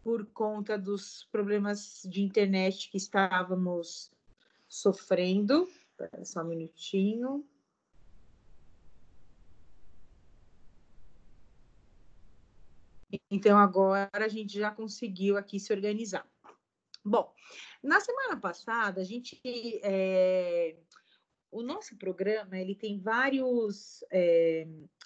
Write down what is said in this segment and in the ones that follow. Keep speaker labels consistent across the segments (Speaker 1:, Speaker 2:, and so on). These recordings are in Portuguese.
Speaker 1: por conta dos problemas de internet que estávamos sofrendo. Espera só um minutinho. Então, agora a gente já conseguiu aqui se organizar. Bom, na semana passada, o nosso programa ele tem vários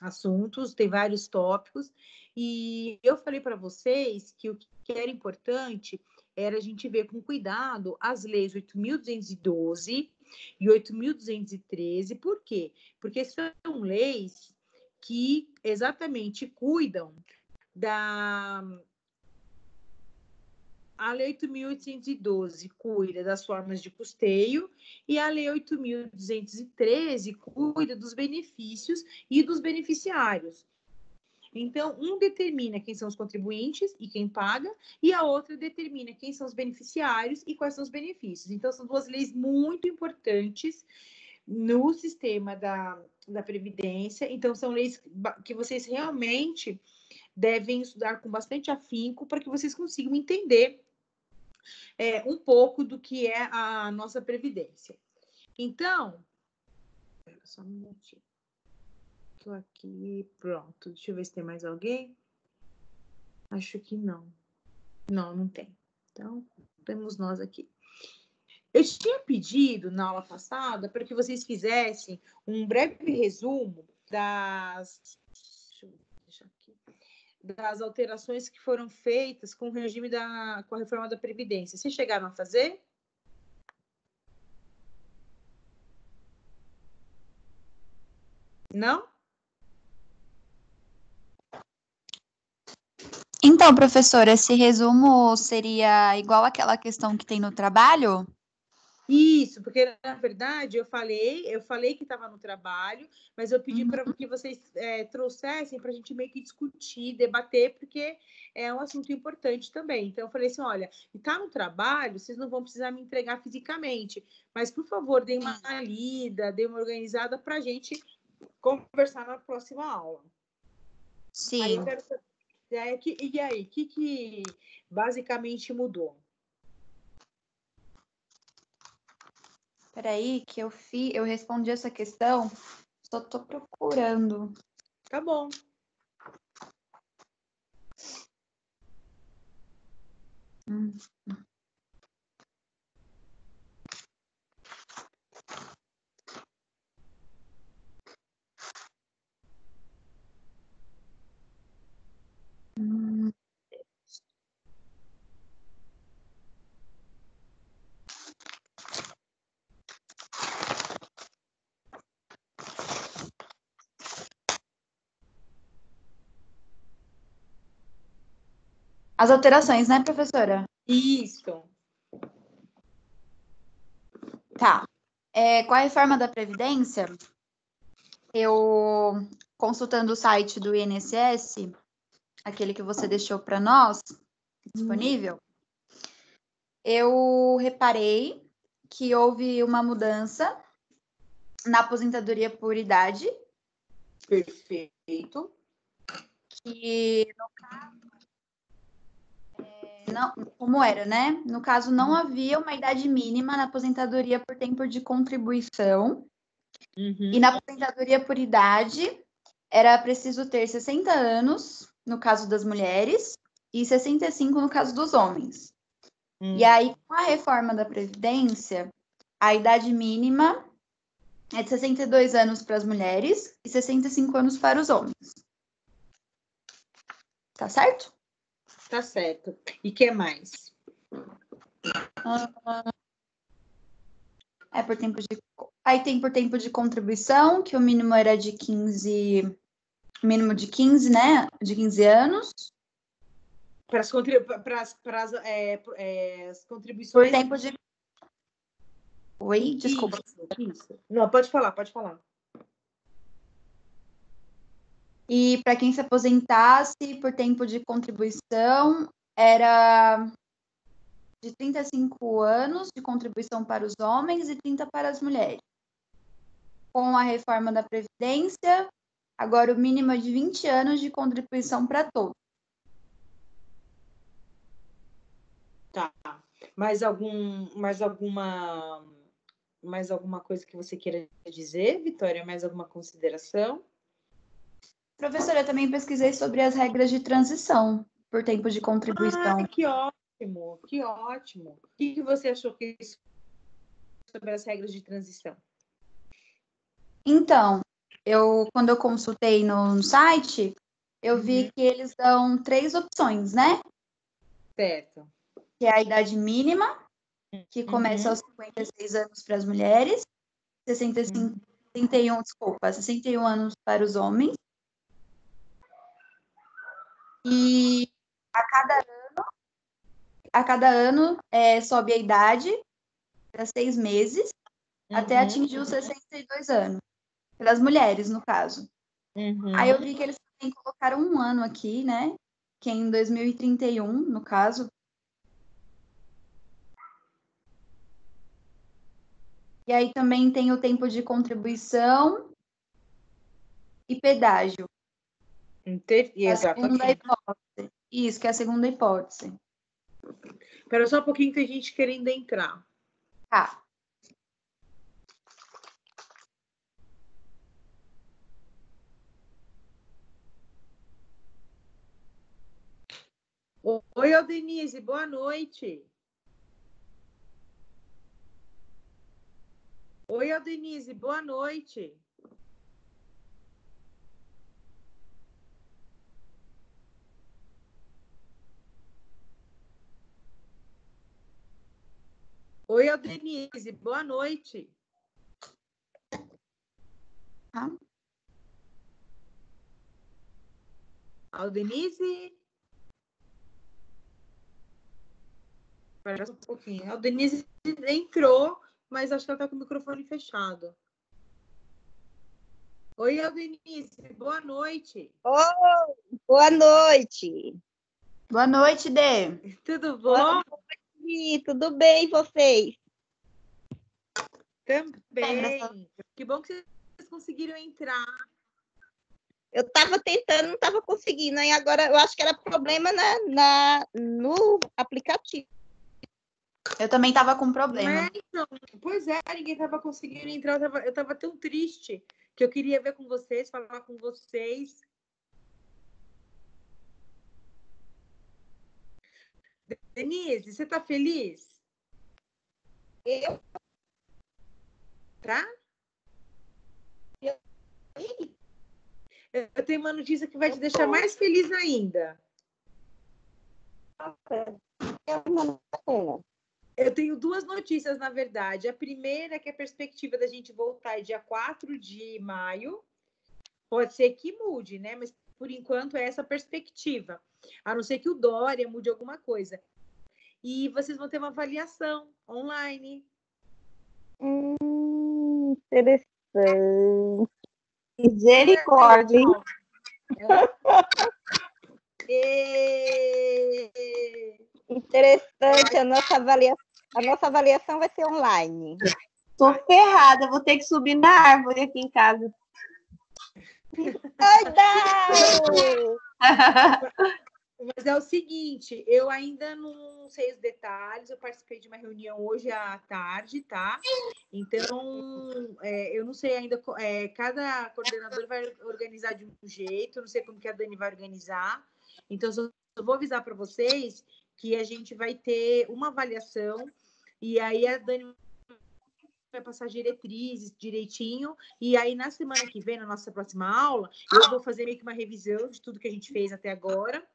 Speaker 1: assuntos, tem vários tópicos, e eu falei para vocês que o que era importante era a gente ver com cuidado as leis 8.212 e 8.213. Por quê? Porque são leis que exatamente cuidam a Lei 8.812 cuida das formas de custeio e a Lei 8.213 cuida dos benefícios e dos beneficiários. Então, um determina quem são os contribuintes e quem paga, e a outra determina quem são os beneficiários e quais são os benefícios. Então, são duas leis muito importantes no sistema da Previdência. Então, são leis que vocês realmente devem estudar com bastante afinco para que vocês consigam entender um pouco do que é a nossa Previdência. Então, só um minutinho. Estou aqui, pronto. Deixa eu ver se tem mais alguém. Acho que não. Não tem. Então, temos nós aqui. Eu tinha pedido na aula passada para que vocês fizessem um breve resumo das alterações que foram feitas com o regime com a reforma da Previdência. Vocês chegaram a fazer? Não?
Speaker 2: Então, professora, esse resumo seria igual àquela questão que tem no trabalho?
Speaker 1: Isso, porque na verdade eu falei que estava no trabalho, mas eu pedi para que vocês trouxessem para a gente meio que discutir, debater, porque é um assunto importante também. Então eu falei assim, olha, está no trabalho, vocês não vão precisar me entregar fisicamente, mas por favor, deem uma lida, deem uma organizada para a gente conversar na próxima aula.
Speaker 2: Sim.
Speaker 1: Aí eu quero saber, e aí, o que basicamente mudou?
Speaker 2: Espera aí, que eu respondi essa questão, só estou procurando.
Speaker 1: Tá bom.
Speaker 2: As alterações, né, professora?
Speaker 1: Isso.
Speaker 2: Tá. Com a reforma da Previdência, eu, consultando o site do INSS, aquele que você deixou para nós, disponível, eu reparei que houve uma mudança na aposentadoria por idade.
Speaker 1: Perfeito.
Speaker 2: Que, no caso, não, como era, né? No caso, não havia uma idade mínima na aposentadoria por tempo de contribuição. E na aposentadoria por idade, era preciso ter 60 anos, no caso das mulheres, e 65 no caso dos homens. E aí, com a reforma da Previdência, a idade mínima é de 62 anos para as mulheres e 65 anos para os homens. Tá certo?
Speaker 1: Tá certo. E o que mais?
Speaker 2: Por tempo de... Aí tem por tempo de contribuição, que o mínimo era de 15... Mínimo de 15, né? De 15 anos.
Speaker 1: Para as contribuições...
Speaker 2: Por tempo de... Oi, desculpa.
Speaker 1: Isso. Não, pode falar.
Speaker 2: E para quem se aposentasse por tempo de contribuição, era de 35 anos de contribuição para os homens e 30 para as mulheres. Com a reforma da Previdência, agora o mínimo é de 20 anos de contribuição para todos.
Speaker 1: Mais alguma coisa que você queira dizer, Vitória? Mais alguma consideração?
Speaker 2: Professora, eu também pesquisei sobre as regras de transição por tempo de contribuição.
Speaker 1: Ah, que ótimo, que ótimo. O que você achou sobre as regras de transição?
Speaker 2: Então, quando eu consultei no site, eu vi que eles dão 3 opções, né?
Speaker 1: Certo.
Speaker 2: Que é a idade mínima, que começa aos 56 anos para as mulheres, 61 anos para os homens. E a cada ano sobe a idade para 6 meses, até atingir os 62 anos. Pelas mulheres, no caso. Aí eu vi que eles também colocaram um ano aqui, né? Que é em 2031, no caso. E aí também tem o tempo de contribuição e pedágio.
Speaker 1: Exatamente.
Speaker 2: A segunda hipótese. Isso, que é a segunda hipótese.
Speaker 1: Espera só um pouquinho, tem gente querendo entrar.
Speaker 2: Tá.
Speaker 1: Oi, Aldenise, boa noite. Oi, Aldenise, boa noite. Oi, Aldenise, boa noite. Aldenise? Espera só um pouquinho. A Aldenise entrou, mas acho que ela está com o microfone fechado. Oi, Aldenise, boa noite.
Speaker 3: Oi, boa noite.
Speaker 2: Boa noite, Dê.
Speaker 1: Tudo bom?
Speaker 3: Boa noite, tudo bem, vocês?
Speaker 1: Também. Que bom que vocês conseguiram entrar.
Speaker 3: Eu estava tentando, não estava conseguindo, aí agora eu acho que era problema no aplicativo.
Speaker 2: Eu também estava com problema.
Speaker 1: Então, pois é, ninguém estava conseguindo entrar. Eu estava tão triste que eu queria ver com vocês, falar com vocês. Denise, você está feliz?
Speaker 3: Eu?
Speaker 1: Tá? Eu tenho uma notícia que vai te deixar mais feliz ainda. Eu tenho 2 notícias, na verdade. A primeira é que a perspectiva da gente voltar é dia 4 de maio. Pode ser que mude, né? Mas, por enquanto, é essa perspectiva. A não ser que o Dória mude alguma coisa. E vocês vão ter uma avaliação online.
Speaker 3: Interessante. Misericórdia. Interessante, a nossa avaliação vai ser online.
Speaker 4: Tô ferrada, vou ter que subir na árvore aqui em casa.
Speaker 3: Ai, não!
Speaker 1: Mas é o seguinte, eu ainda não sei os detalhes, eu participei de uma reunião hoje à tarde, tá? Então, eu não sei ainda, cada coordenador vai organizar de um jeito, não sei como que a Dani vai organizar. Então, eu vou avisar para vocês que a gente vai ter uma avaliação e aí a Dani vai passar diretrizes direitinho, e aí na semana que vem, na nossa próxima aula, eu vou fazer meio que uma revisão de tudo que a gente fez até agora,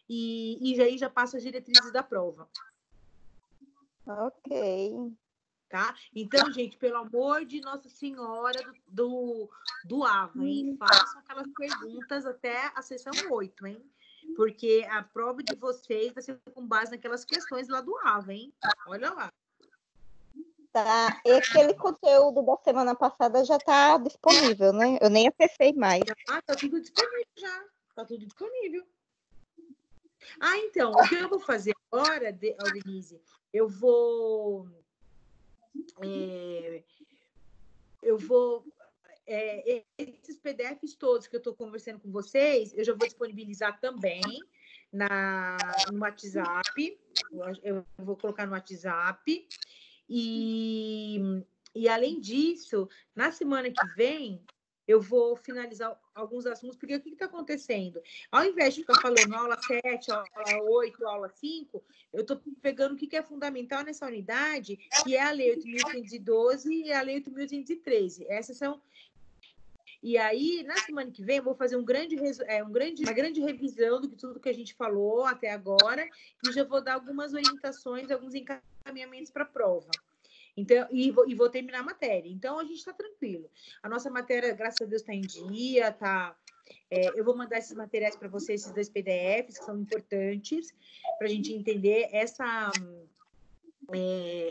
Speaker 1: e aí já passo as diretrizes da prova.
Speaker 3: Ok.
Speaker 1: Tá? Então, gente, pelo amor de Nossa Senhora do AVA, hein? Façam aquelas perguntas até a sessão 8, hein? Porque a prova de vocês vai ser com base naquelas questões lá do AVA, hein? Olha lá.
Speaker 3: Tá. E aquele conteúdo da semana passada já está disponível, né? Eu nem acessei mais.
Speaker 1: Ah, tá tudo disponível já. Tá tudo disponível. Ah, então, o que eu vou fazer agora, Denise, eu vou esses PDFs todos que eu estou conversando com vocês, eu já vou disponibilizar também no WhatsApp. Eu vou colocar no WhatsApp. E além disso, na semana que vem, eu vou finalizar alguns assuntos, porque o que está acontecendo? Ao invés de ficar falando aula 7, aula 8, aula 5, eu estou pegando o que é fundamental nessa unidade, que é a Lei 8.512 e a Lei 8.813. Essas são... E aí, na semana que vem, eu vou fazer uma grande revisão do que tudo que a gente falou até agora, e já vou dar algumas orientações, alguns encaminhamentos para a prova. Então, e vou terminar a matéria. Então, a gente está tranquilo. A nossa matéria, graças a Deus, está em dia, tá? Eu vou mandar esses materiais para vocês, esses 2 PDFs, que são importantes, para a gente entender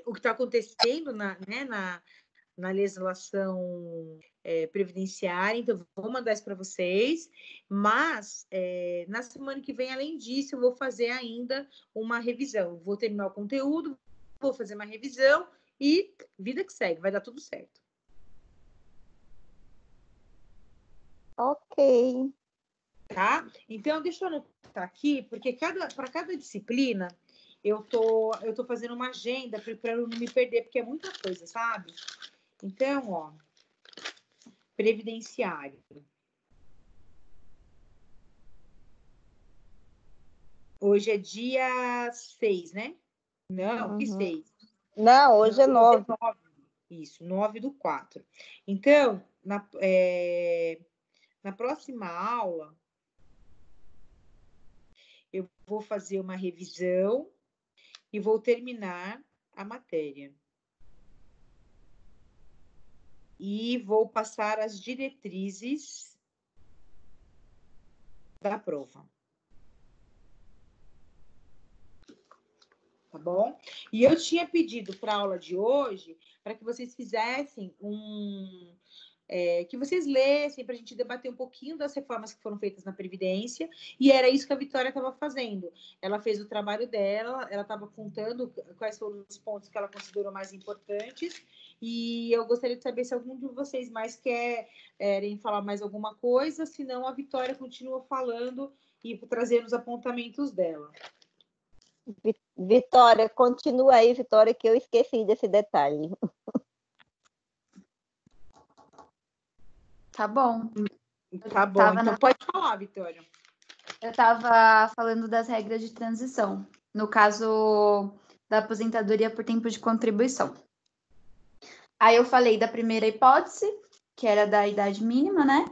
Speaker 1: o que está acontecendo na legislação previdenciária. Então, vou mandar isso para vocês. Mas, na semana que vem, além disso, eu vou fazer ainda uma revisão. Vou terminar o conteúdo, vou fazer uma revisão, e vida que segue, vai dar tudo certo.
Speaker 3: Ok.
Speaker 1: Tá? Então, deixa eu anotar aqui, porque para cada disciplina, eu tô fazendo uma agenda para eu não me perder, porque é muita coisa, sabe? Então, ó, previdenciário. Hoje é dia 6, né? Não, que 6?
Speaker 3: Não, hoje é 9.
Speaker 1: Isso, 9/4. Então, na próxima aula, eu vou fazer uma revisão e vou terminar a matéria. E vou passar as diretrizes da prova. Tá bom? E eu tinha pedido para a aula de hoje para que vocês fizessem que vocês lessem, para a gente debater um pouquinho das reformas que foram feitas na Previdência, e era isso que a Vitória estava fazendo. Ela fez o trabalho dela, ela estava contando quais foram os pontos que ela considerou mais importantes, e eu gostaria de saber se algum de vocês mais querem falar mais alguma coisa, senão a Vitória continua falando e trazendo os apontamentos dela.
Speaker 3: Vitória, continua aí, Vitória, que eu esqueci desse detalhe.
Speaker 2: Tá bom.
Speaker 1: Tá bom, então pode falar, Vitória.
Speaker 2: Eu estava falando das regras de transição, no caso da aposentadoria por tempo de contribuição. Aí eu falei da primeira hipótese, que era da idade mínima, né?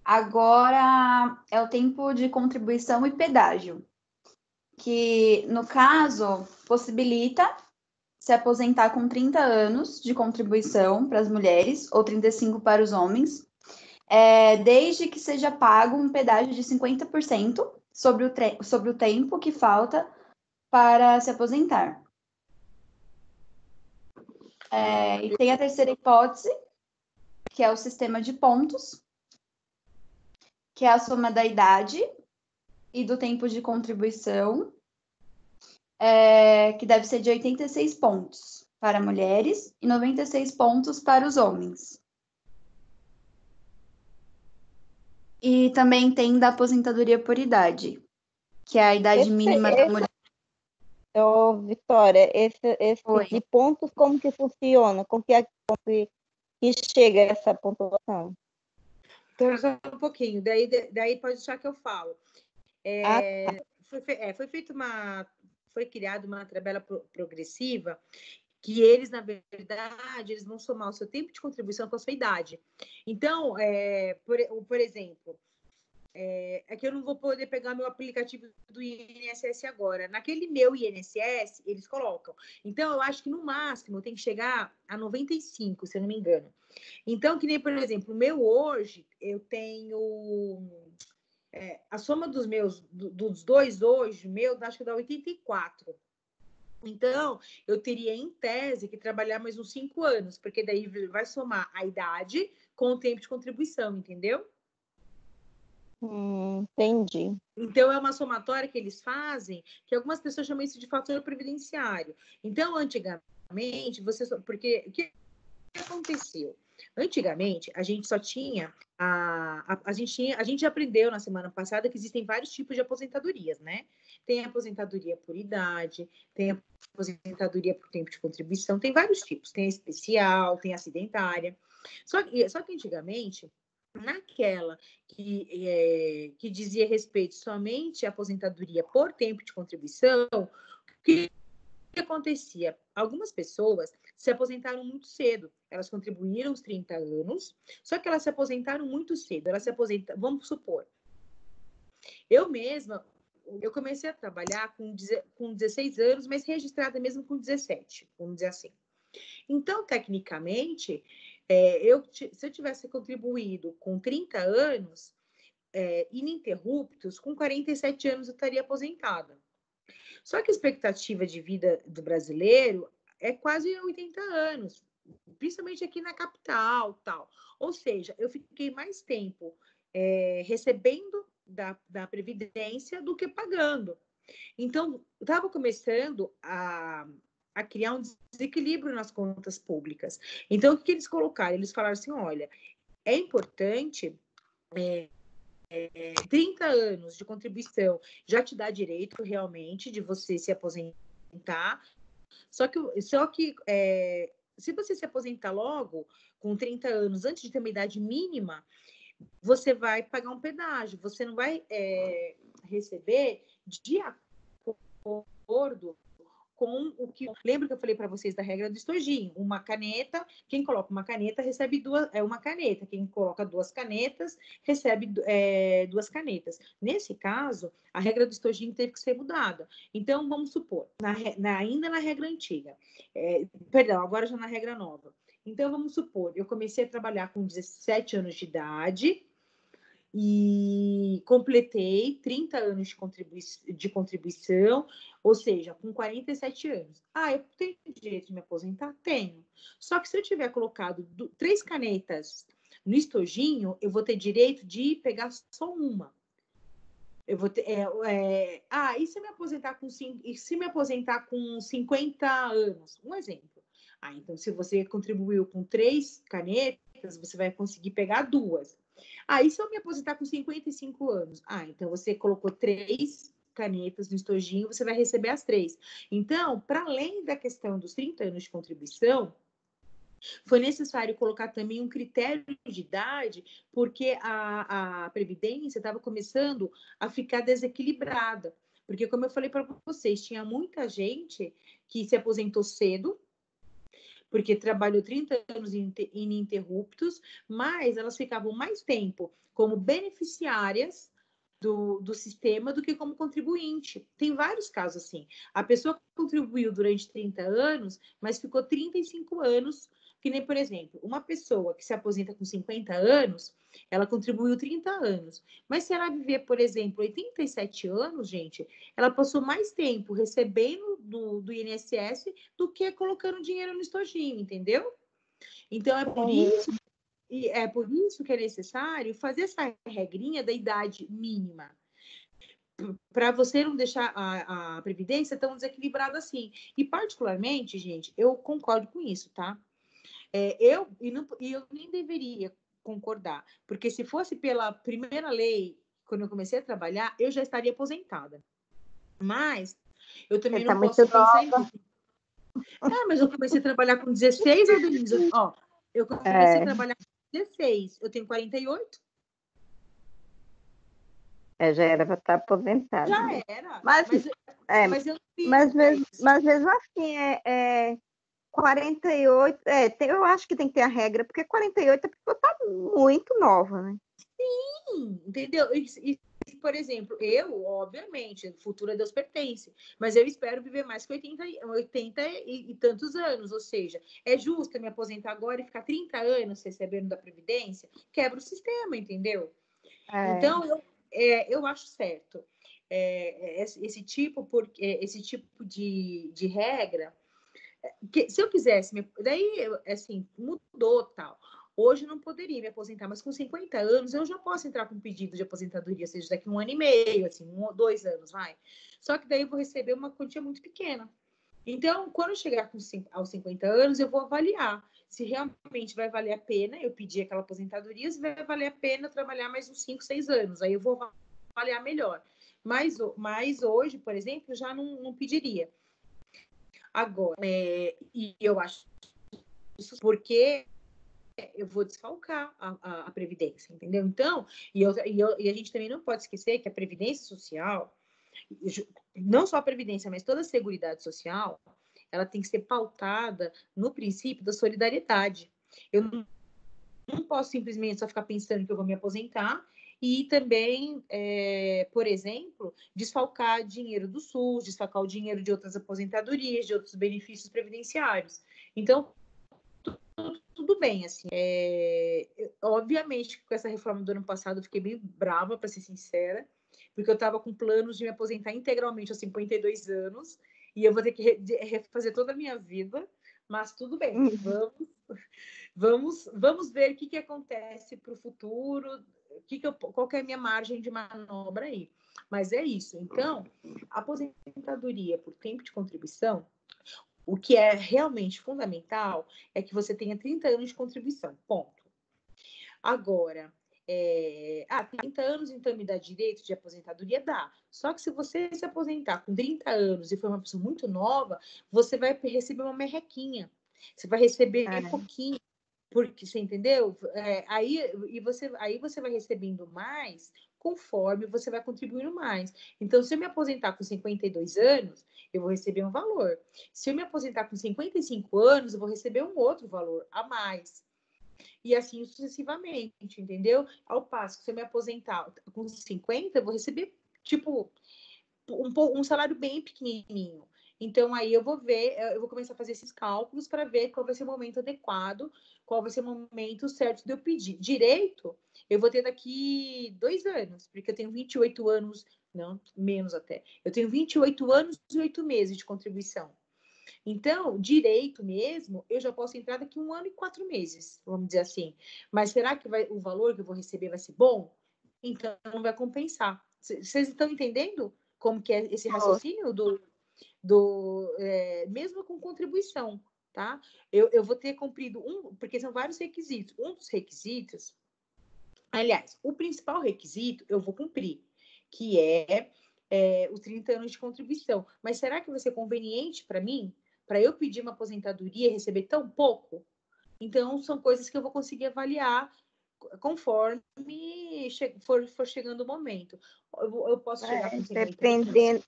Speaker 2: Agora é o tempo de contribuição e pedágio, que, no caso, possibilita se aposentar com 30 anos de contribuição para as mulheres ou 35 para os homens, desde que seja pago um pedágio de 50% sobre o tempo que falta para se aposentar. E tem a terceira hipótese, que é o sistema de pontos, que é a soma da idade e do tempo de contribuição, que deve ser de 86 pontos para mulheres e 96 pontos para os homens. E também tem da aposentadoria por idade, que é a idade mínima da mulher.
Speaker 3: Vitória, esse de pontos, como que funciona? Como que chega essa pontuação?
Speaker 1: Então, só um pouquinho, daí pode deixar que eu falo. Foi criada uma tabela progressiva que eles, na verdade, eles vão somar o seu tempo de contribuição com a sua idade. Então, por exemplo, que eu não vou poder pegar meu aplicativo do INSS agora. Naquele meu INSS, eles colocam. Então, eu acho que no máximo tem que chegar a 95, se eu não me engano. Então, que nem, por exemplo, o meu hoje, eu tenho... a soma dos dois hoje, acho que dá 84. Então, eu teria, em tese, que trabalhar mais uns 5 anos, porque daí vai somar a idade com o tempo de contribuição, entendeu?
Speaker 3: Entendi.
Speaker 1: Então, é uma somatória que eles fazem, que algumas pessoas chamam isso de fator previdenciário. Então, antigamente, porque o que aconteceu? Antigamente, a gente só tinha a gente já aprendeu na semana passada que existem vários tipos de aposentadorias, né? Tem a aposentadoria por idade, tem a aposentadoria por tempo de contribuição, tem vários tipos. Tem a especial, tem a acidentária. Só que antigamente, naquela que dizia respeito somente à aposentadoria por tempo de contribuição, o que acontecia? Algumas pessoas se aposentaram muito cedo. Elas contribuíram os 30 anos, só que elas se aposentaram muito cedo. Elas se aposentaram, vamos supor, eu mesma, eu comecei a trabalhar com 16 anos, mas registrada mesmo com 17, vamos dizer assim. Então, tecnicamente, se eu tivesse contribuído com 30 anos, ininterruptos, com 47 anos eu estaria aposentada. Só que a expectativa de vida do brasileiro é quase 80 anos, principalmente aqui na capital, tal. Ou seja, eu fiquei mais tempo recebendo da Previdência do que pagando. Então, estava começando a criar um desequilíbrio nas contas públicas. Então, o que eles colocaram? Eles falaram assim, olha, é importante... 30 anos de contribuição já te dá direito realmente de você se aposentar, só que se você se aposentar logo, com 30 anos, antes de ter uma idade mínima, você vai pagar um pedágio, você não vai receber de acordo com o que... Lembra que eu falei para vocês da regra do estojinho? Uma caneta, quem coloca uma caneta recebe uma caneta, quem coloca 2 canetas recebe 2 canetas. Nesse caso, a regra do estojinho teve que ser mudada. Então, vamos supor, ainda na regra antiga, perdão, agora já na regra nova. Então, vamos supor, eu comecei a trabalhar com 17 anos de idade, e completei 30 anos de contribuição, ou seja, com 47 anos. Eu tenho direito de me aposentar? Tenho. Só que se eu tiver colocado 3 canetas no estojinho, eu vou ter direito de pegar só uma. Eu vou ter, e se me aposentar com 50 anos? Um exemplo. Então, se você contribuiu com 3 canetas, você vai conseguir pegar 2. E se eu me aposentar com 55 anos? Então você colocou 3 canetas no estojinho, você vai receber as 3. Então, para além da questão dos 30 anos de contribuição, foi necessário colocar também um critério de idade, porque a Previdência estava começando a ficar desequilibrada. Porque, como eu falei para vocês, tinha muita gente que se aposentou cedo, porque trabalhou 30 anos ininterruptos, mas elas ficavam mais tempo como beneficiárias do sistema do que como contribuinte. Tem vários casos assim. A pessoa contribuiu durante 30 anos, mas ficou 35 anos, que nem, por exemplo, uma pessoa que se aposenta com 50 anos, ela contribuiu 30 anos. Mas se ela viver, por exemplo, 87 anos, gente, ela passou mais tempo recebendo do INSS do que colocando dinheiro no estojinho, entendeu? Então, é por isso que é necessário fazer essa regrinha da idade mínima, para você não deixar a Previdência tão desequilibrada assim. E, particularmente, gente, eu concordo com isso, tá? Eu nem deveria concordar, porque se fosse pela primeira lei, quando eu comecei a trabalhar, eu já estaria aposentada. Mas eu também não posso pensar em isso. Mas eu comecei a trabalhar com 16, Denise. Eu comecei a trabalhar com 16. Eu tenho 48.
Speaker 3: Já era para estar aposentada.
Speaker 1: Já era.
Speaker 3: Mas mesmo assim, 48, eu acho que tem que ter a regra, porque 48 é porque está muito nova, né?
Speaker 1: Sim, entendeu? E, por exemplo, eu, obviamente, o futuro a Deus pertence, mas eu espero viver mais que 80 e tantos anos, ou seja, é justo eu me aposentar agora e ficar 30 anos recebendo da Previdência? Quebra o sistema, entendeu? Então, eu acho certo esse tipo de regra, que se eu quisesse, daí, assim, mudou tal. Hoje eu não poderia me aposentar, mas com 50 anos eu já posso entrar com um pedido de aposentadoria, seja daqui 1 ano e meio, assim, 1 ou 2 anos, vai. Só que daí eu vou receber uma quantia muito pequena. Então, quando eu chegar aos 50 anos, eu vou avaliar se realmente vai valer a pena eu pedir aquela aposentadoria, se vai valer a pena trabalhar mais uns 5, 6 anos. Aí eu vou avaliar melhor. Mas hoje, por exemplo, já não pediria. Agora, e eu acho isso porque eu vou desfalcar a Previdência, entendeu? Então, e a gente também não pode esquecer que a Previdência Social, não só a Previdência, mas toda a Seguridade Social, ela tem que ser pautada no princípio da solidariedade. Eu não posso simplesmente só ficar pensando que eu vou me aposentar e também, por exemplo, desfalcar dinheiro do SUS, desfalcar o dinheiro de outras aposentadorias, de outros benefícios previdenciários. Então, tudo bem, assim. Obviamente, com essa reforma do ano passado, eu fiquei bem brava, para ser sincera, porque eu estava com planos de me aposentar integralmente aos 52 anos, e eu vou ter que refazer toda a minha vida, mas tudo bem, vamos ver o que acontece para o futuro, qual que é a minha margem de manobra aí. Mas é isso. Então, a aposentadoria por tempo de contribuição, o que é realmente fundamental é que você tenha 30 anos de contribuição, ponto. Agora, 30 anos, então me dá direito de aposentadoria? Dá. Só que se você se aposentar com 30 anos e for uma pessoa muito nova, você vai receber uma merrequinha. Você vai receber pouquinho. Porque, você entendeu? Aí você vai recebendo mais conforme você vai contribuindo mais. Então, se eu me aposentar com 52 anos, eu vou receber um valor. Se eu me aposentar com 55 anos, eu vou receber um outro valor a mais. E assim sucessivamente, entendeu? Ao passo que se eu me aposentar com 50, eu vou receber, tipo, um salário bem pequenininho. Então, aí eu vou começar a fazer esses cálculos para ver qual vai ser o momento adequado, qual vai ser o momento certo de eu pedir. Direito, eu vou ter daqui 2 anos, porque eu tenho 28 anos, não, menos até. Eu tenho 28 anos e 8 meses de contribuição. Então, direito mesmo, eu já posso entrar daqui 1 ano e 4 meses, vamos dizer assim. Mas será que o valor que eu vou receber vai ser bom? Então, não vai compensar. Vocês estão entendendo como que é esse raciocínio mesmo com contribuição, tá? Eu vou ter cumprido porque são vários requisitos. Um dos requisitos, aliás, o principal requisito eu vou cumprir, que é os 30 anos de contribuição. Mas será que vai ser conveniente para mim, para eu pedir uma aposentadoria e receber tão pouco? Então, são coisas que eu vou conseguir avaliar conforme for chegando o momento. Eu posso chegar com 50 anos.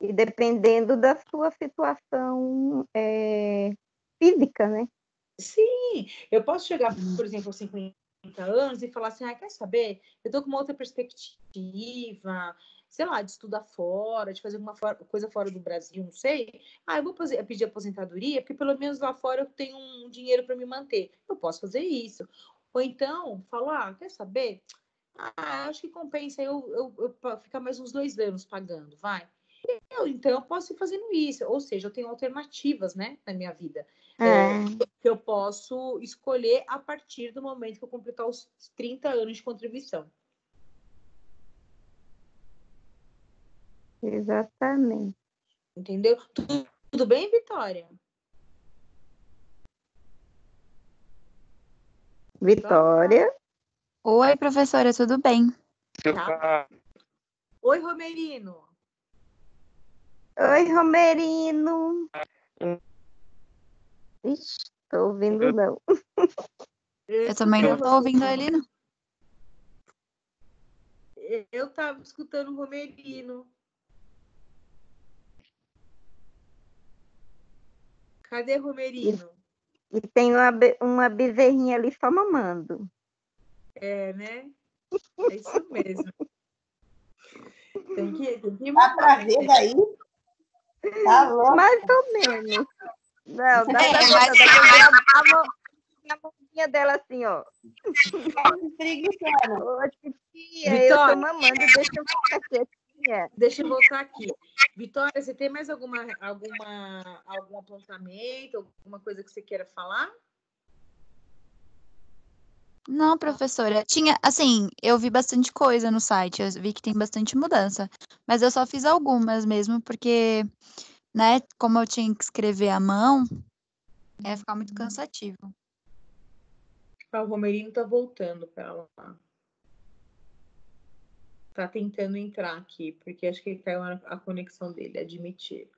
Speaker 3: E dependendo da sua situação física, né?
Speaker 1: Sim, eu posso chegar, por exemplo, aos 50 anos e falar assim, quer saber? Eu estou com uma outra perspectiva, sei lá, de estudar fora, de fazer alguma coisa fora do Brasil, não sei. Eu vou pedir aposentadoria, porque pelo menos lá fora eu tenho um dinheiro para me manter. Eu posso fazer isso. Ou então, falar, quer saber? Acho que compensa eu ficar mais uns 2 anos pagando, vai. Então, eu posso ir fazendo isso. Ou seja, eu tenho alternativas, né, na minha vida. Que eu posso escolher a partir do momento que eu completar os 30 anos de contribuição.
Speaker 3: Exatamente.
Speaker 1: Entendeu? Tudo bem, Vitória?
Speaker 3: Vitória?
Speaker 2: Oi, professora, tudo bem?
Speaker 1: Tá. Oi, Romerino.
Speaker 3: Oi, Romerino. Ixi, tô ouvindo não.
Speaker 2: Eu também não tô ouvindo ele, não.
Speaker 1: Eu tava escutando o Romerino. Cadê Romerino?
Speaker 3: E tem uma bezerrinha ali só mamando.
Speaker 1: Né? É isso mesmo. Tem que
Speaker 4: Dá pra ver daí? Tá louco?
Speaker 3: Mais ou menos. Não, dá pra ver. A mãozinha dela assim, ó. Ô, titia, eu tô mamando, deixa eu ficar quietinha.
Speaker 1: Deixa eu voltar aqui. Vitória, você tem mais algum apontamento, alguma coisa que você queira falar?
Speaker 2: Não, professora. Tinha, assim, eu vi bastante coisa no site, eu vi que tem bastante mudança, mas eu só fiz algumas mesmo, porque, né, como eu tinha que escrever à mão, Ia ficar muito cansativo.
Speaker 1: O Romerino tá voltando para lá. Tá tentando entrar aqui, porque acho que caiu a conexão dele. Admitir.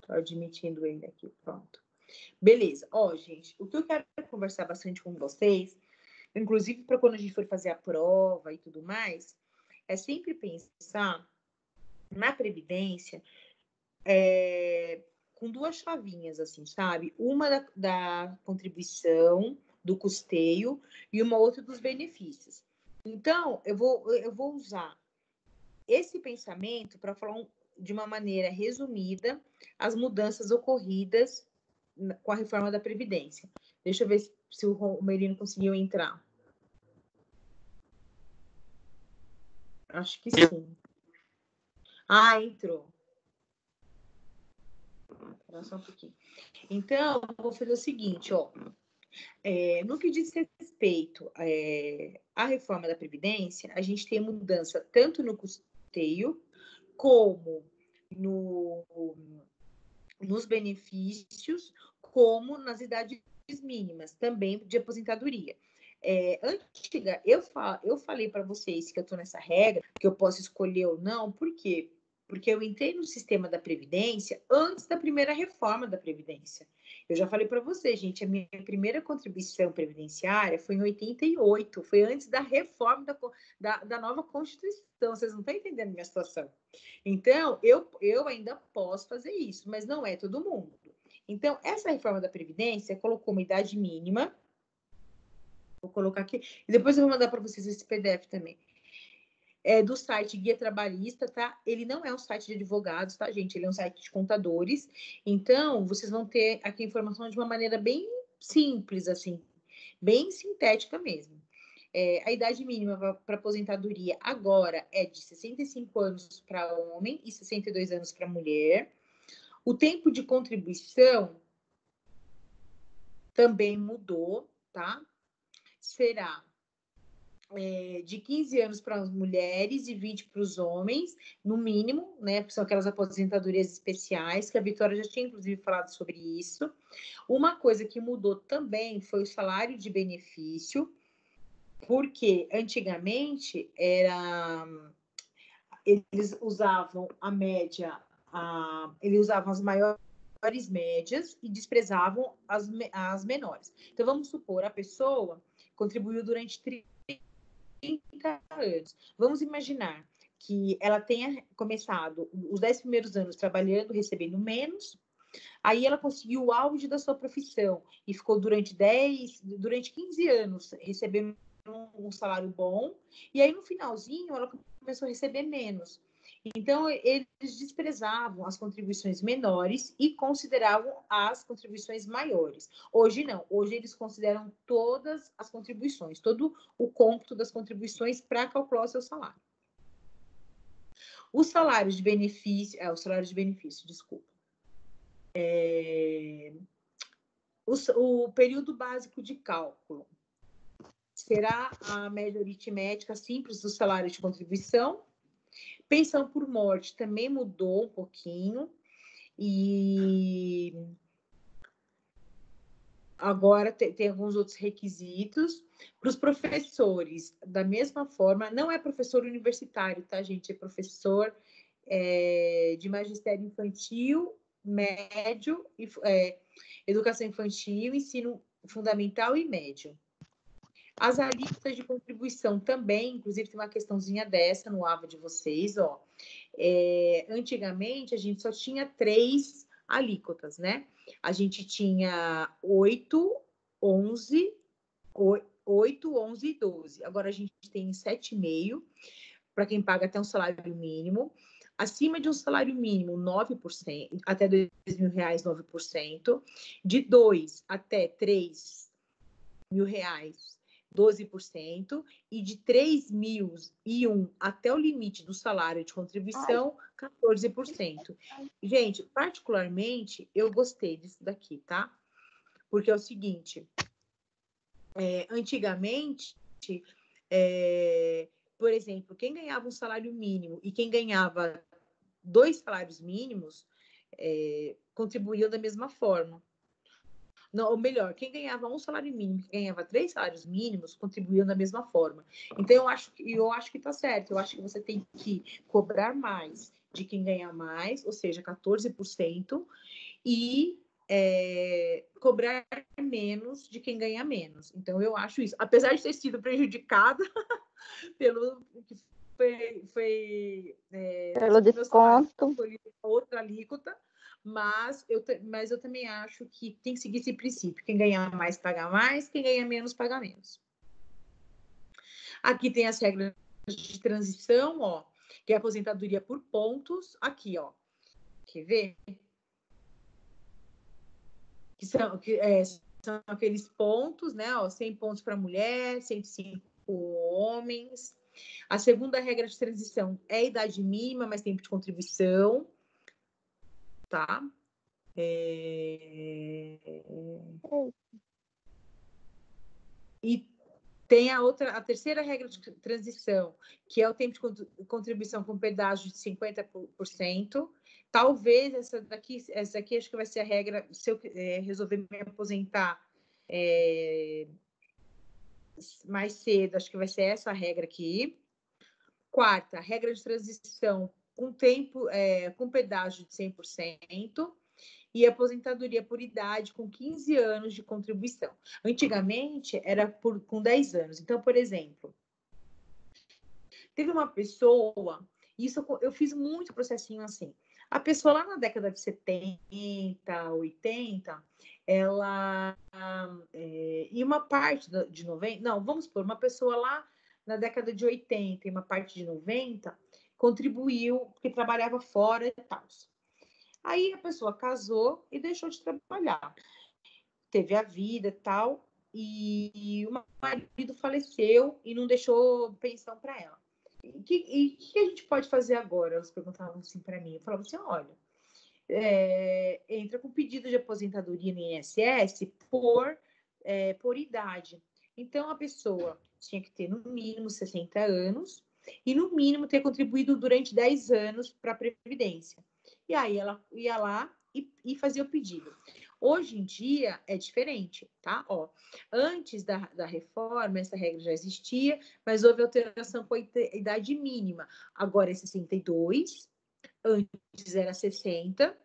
Speaker 1: Tô admitindo ele aqui, pronto. Beleza. Ó, gente, o que eu quero conversar bastante com vocês, inclusive para quando a gente for fazer a prova e tudo mais, é sempre pensar na Previdência com duas chavinhas, assim, sabe? Uma da contribuição, do custeio, e uma outra dos benefícios. Então, eu vou usar esse pensamento para falar de uma maneira resumida as mudanças ocorridas com a reforma da Previdência. Deixa eu ver se o Romerino conseguiu entrar. Acho que sim. Ah, entrou. Espera só um pouquinho. Então, eu vou fazer o seguinte, ó. No que diz respeito à reforma da Previdência, a gente tem mudança tanto no custeio como nos benefícios, como nas idades mínimas, também de aposentadoria. Antiga, eu falei para vocês que eu estou nessa regra, que eu posso escolher ou não, por quê? Porque eu entrei no sistema da Previdência antes da primeira reforma da Previdência. Eu já falei para vocês, gente, a minha primeira contribuição previdenciária foi em 88, foi antes da reforma da nova Constituição. Vocês não estão entendendo a minha situação. Então, eu ainda posso fazer isso, mas não é todo mundo. Então, essa reforma da Previdência colocou uma idade mínima. Vou colocar aqui. E depois eu vou mandar para vocês esse PDF também. Do site Guia Trabalhista, tá? Ele não é um site de advogados, tá, gente? Ele é um site de contadores. Então, vocês vão ter aqui a informação de uma maneira bem simples, assim, bem sintética mesmo. A idade mínima para aposentadoria agora é de 65 anos para homem e 62 anos para mulher. O tempo de contribuição também mudou, tá? Será de 15 anos para as mulheres e 20 para os homens, no mínimo, né? São aquelas aposentadorias especiais, que a Vitória já tinha, inclusive, falado sobre isso. Uma coisa que mudou também foi o salário de benefício, porque antigamente eles usavam a média, eles usavam as maiores médias e desprezavam as menores. Então, vamos supor, a pessoa contribuiu durante 30 anos. Vamos imaginar que ela tenha começado os 10 primeiros anos trabalhando, recebendo menos, aí ela conseguiu o auge da sua profissão e ficou durante 15 anos recebendo um salário bom, e aí no finalzinho ela começou a receber menos. Então, eles desprezavam as contribuições menores e consideravam as contribuições maiores. Hoje não, hoje eles consideram todas as contribuições, todo o cômputo das contribuições para calcular o seu salário. O salário de benefício, desculpa. O período básico de cálculo será a média aritmética simples do salário de contribuição. Pensão por morte também mudou um pouquinho e agora tem alguns outros requisitos. Para os professores, da mesma forma, não é professor universitário, tá, gente? É professor de magistério infantil, médio, educação infantil, ensino fundamental e médio. As alíquotas de contribuição também, inclusive tem uma questãozinha dessa no AVA de vocês, ó. Antigamente, a gente só tinha 3 alíquotas, né? A gente tinha 8, 11 e 12. Agora a gente tem 7,5 para quem paga até um salário mínimo. Acima de um salário mínimo, 9%, até R$2.000, 9%. De 2 até R$3.000, 12%, e de 3.001 até o limite do salário de contribuição, 14%. Gente, particularmente, eu gostei disso daqui, tá? Porque é o seguinte, antigamente, por exemplo, quem ganhava um salário mínimo e quem ganhava 2 salários mínimos contribuíam da mesma forma. Não, ou melhor, quem ganhava um salário mínimo, quem ganhava 3 salários mínimos, contribuíam da mesma forma. Então, eu acho que está certo. Eu acho que você tem que cobrar mais de quem ganha mais, ou seja, 14%, e cobrar menos de quem ganha menos. Então, eu acho isso. Apesar de ter sido prejudicada pelo que
Speaker 3: pelo desconto,
Speaker 1: foi outra alíquota, mas eu também acho que tem que seguir esse princípio. Quem ganha mais, paga mais. Quem ganha menos, paga menos. Aqui tem as regras de transição, ó, que é a aposentadoria por pontos. Aqui, ó. Quer ver? São aqueles pontos, né? Ó, 100 pontos para mulher, 105 homens. A segunda regra de transição é a idade mínima, mais tempo de contribuição, tá? E tem a terceira regra de transição, que é o tempo de contribuição com pedágio de 50%. Talvez essa daqui acho que vai ser a regra, se eu resolver me aposentar mais cedo, acho que vai ser essa a regra aqui. Quarta, regra de transição com tempo, com pedágio de 100%. E aposentadoria por idade com 15 anos de contribuição. Antigamente, era com 10 anos. Então, por exemplo, teve uma pessoa, isso eu fiz muito processinho assim, a pessoa lá na década de 70, 80, ela, e uma parte de 90, não, vamos supor, uma pessoa lá na década de 80 e uma parte de 90, contribuiu, porque trabalhava fora e tal. Aí a pessoa casou e deixou de trabalhar. Teve a vida e tal, e o marido faleceu e não deixou pensão para ela. E o que a gente pode fazer agora? Elas perguntavam assim para mim. Eu falava assim, olha, entra com pedido de aposentadoria no INSS por idade. Então, a pessoa tinha que ter no mínimo 60 anos e no mínimo ter contribuído durante 10 anos para a Previdência. E aí ela ia lá e fazia o pedido. Hoje em dia é diferente, tá? Ó, antes da reforma, essa regra já existia, mas houve alteração com a idade mínima. Agora é 62, antes era 60.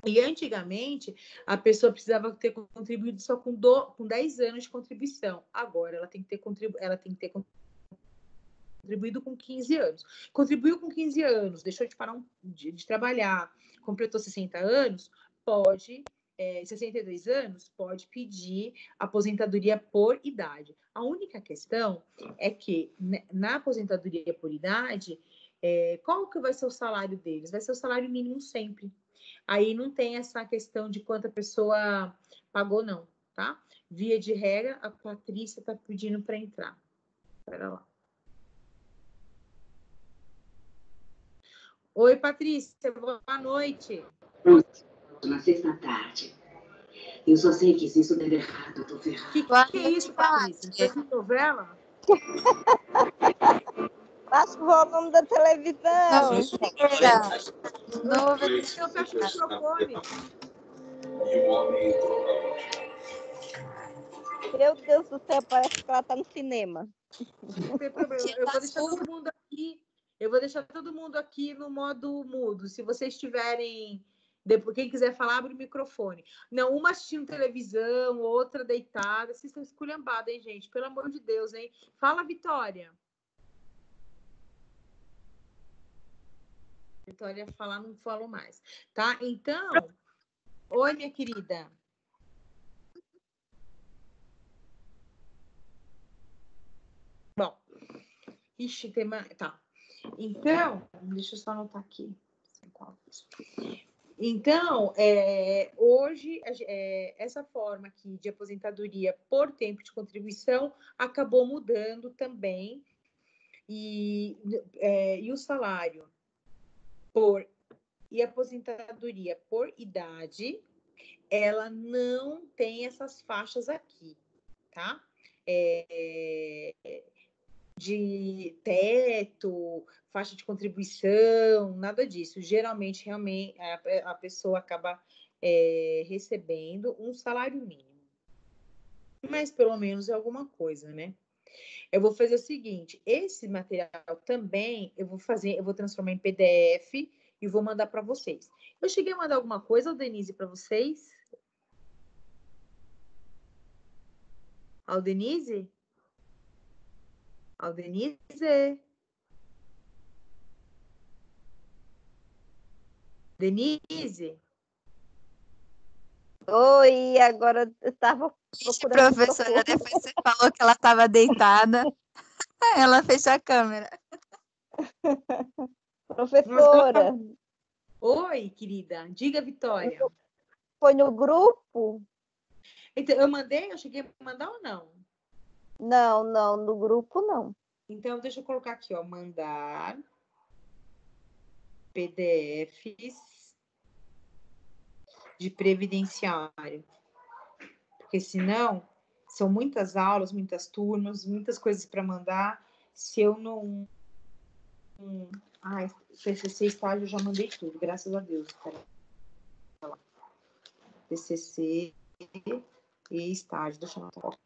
Speaker 1: E antigamente, a pessoa precisava ter contribuído só com 10 anos de contribuição. Agora, ela tem que ter contribuído com 15 anos. Contribuiu com 15 anos, deixou de parar de trabalhar, completou 60 anos, 62 anos, pode pedir aposentadoria por idade. A única questão é que, na aposentadoria por idade, qual que vai ser o salário deles? Vai ser o salário mínimo sempre. Aí não tem essa questão de quanta pessoa pagou, não, tá? Via de regra, a Patrícia está pedindo para entrar. Espera lá. Oi, Patrícia, boa noite.
Speaker 5: Na sexta-tarde. Eu só sei que se isso der errado, eu tô ferrada.
Speaker 1: Que é isso, Patrícia? Você viu novela?
Speaker 3: baixa o volume da televisão.
Speaker 2: Não,
Speaker 1: Deixa eu fechar o microfone.
Speaker 3: Meu Deus do céu, parece que ela tá no cinema.
Speaker 1: Não tem problema. Eu vou deixar todo mundo aqui. Eu vou deixar todo mundo aqui no modo mudo. Se vocês tiverem... Depois, quem quiser falar, abre o microfone. Não, uma assistindo televisão, outra deitada. Vocês estão esculhambados, hein, gente? Pelo amor de Deus, hein? Fala, Vitória. Vitória falar, não falou mais. Tá? Então... Oi, minha querida. Bom. Ixi, tem mais... Tá. Então, deixa eu só anotar aqui. Então, hoje, essa forma aqui de aposentadoria por tempo de contribuição acabou mudando também. E o salário e a aposentadoria por idade, ela não tem essas faixas aqui, tá? De teto, faixa de contribuição, nada disso. Geralmente, realmente, a pessoa acaba recebendo um salário mínimo. mas pelo menos é alguma coisa, né? Eu vou fazer o seguinte, esse material também eu vou transformar em PDF e vou mandar para vocês. Eu cheguei a mandar alguma coisa, Denise, para vocês? Aldenise? Aldenise? Denise?
Speaker 3: Oi, agora eu estava procurando.
Speaker 2: Professora, depois você falou que ela estava deitada. Ela fechou a câmera.
Speaker 3: Professora,
Speaker 1: Oi, querida. Diga, Vitória.
Speaker 3: foi no grupo?
Speaker 1: Então, eu cheguei a mandar ou não?
Speaker 3: Não, não, no grupo não.
Speaker 1: Então, deixa eu colocar aqui, ó, mandar PDFs de previdenciário. Porque senão, são muitas aulas, muitas turmas, muitas coisas para mandar. Se eu não... Ai, TCC, estágio, eu já mandei tudo, graças a Deus. TCC e estágio, deixa eu anotar.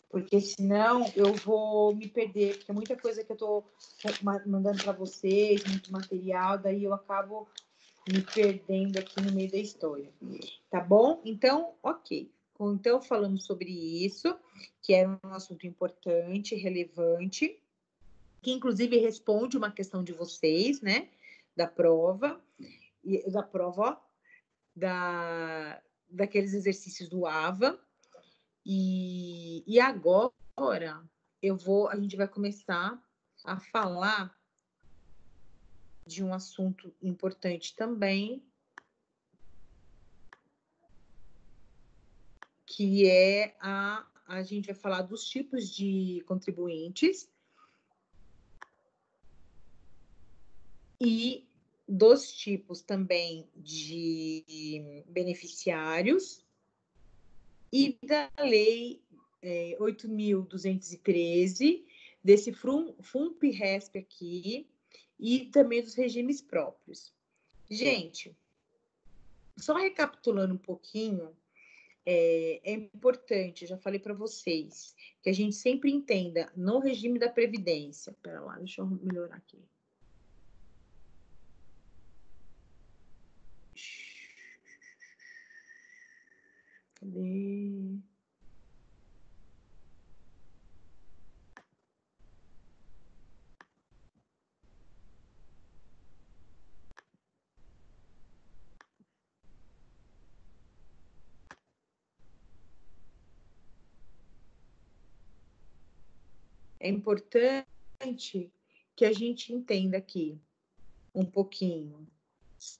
Speaker 1: Porque senão eu vou me perder, porque é muita coisa que eu estou mandando para vocês, muito material, daí eu acabo me perdendo aqui no meio da história. Tá bom? Então, ok. Então, falamos sobre isso, que era um assunto importante, relevante, que inclusive responde uma questão de vocês, né? Da prova, ó, daqueles exercícios do AVA. E agora a gente vai começar a falar de um assunto importante também, que é a gente vai falar dos tipos de contribuintes e dos tipos também de beneficiários e da lei 8.213, desse FUNP-RESP aqui, e também dos regimes próprios. Gente, só recapitulando um pouquinho, é importante, já falei para vocês, que a gente sempre entenda no regime da Previdência. Espera lá, deixa eu melhorar aqui. Cadê? É importante que a gente entenda aqui um pouquinho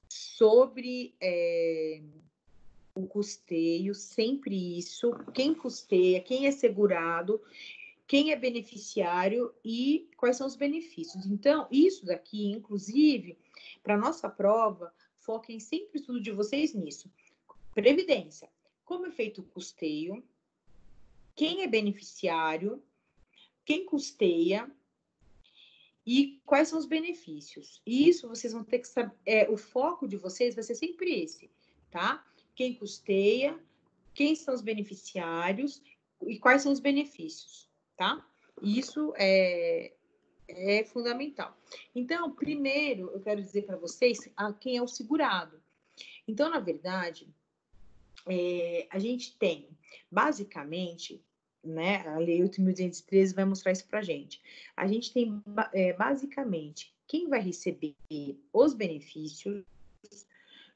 Speaker 1: sobre o custeio, sempre isso, quem custeia, quem é segurado, quem é beneficiário e quais são os benefícios. Então, isso daqui, inclusive, para a nossa prova, foquem sempre o estudo de vocês nisso. Previdência, como é feito o custeio, quem é beneficiário, quem custeia e quais são os benefícios. Isso vocês vão ter que saber, o foco de vocês vai ser sempre esse, tá? Quem custeia, quem são os beneficiários e quais são os benefícios, tá? Isso é fundamental. Então, primeiro, eu quero dizer para vocês quem é o segurado. Então, na verdade, a gente tem, basicamente, né, a Lei 8.213 vai mostrar isso para a gente. A gente tem, basicamente, quem vai receber os benefícios,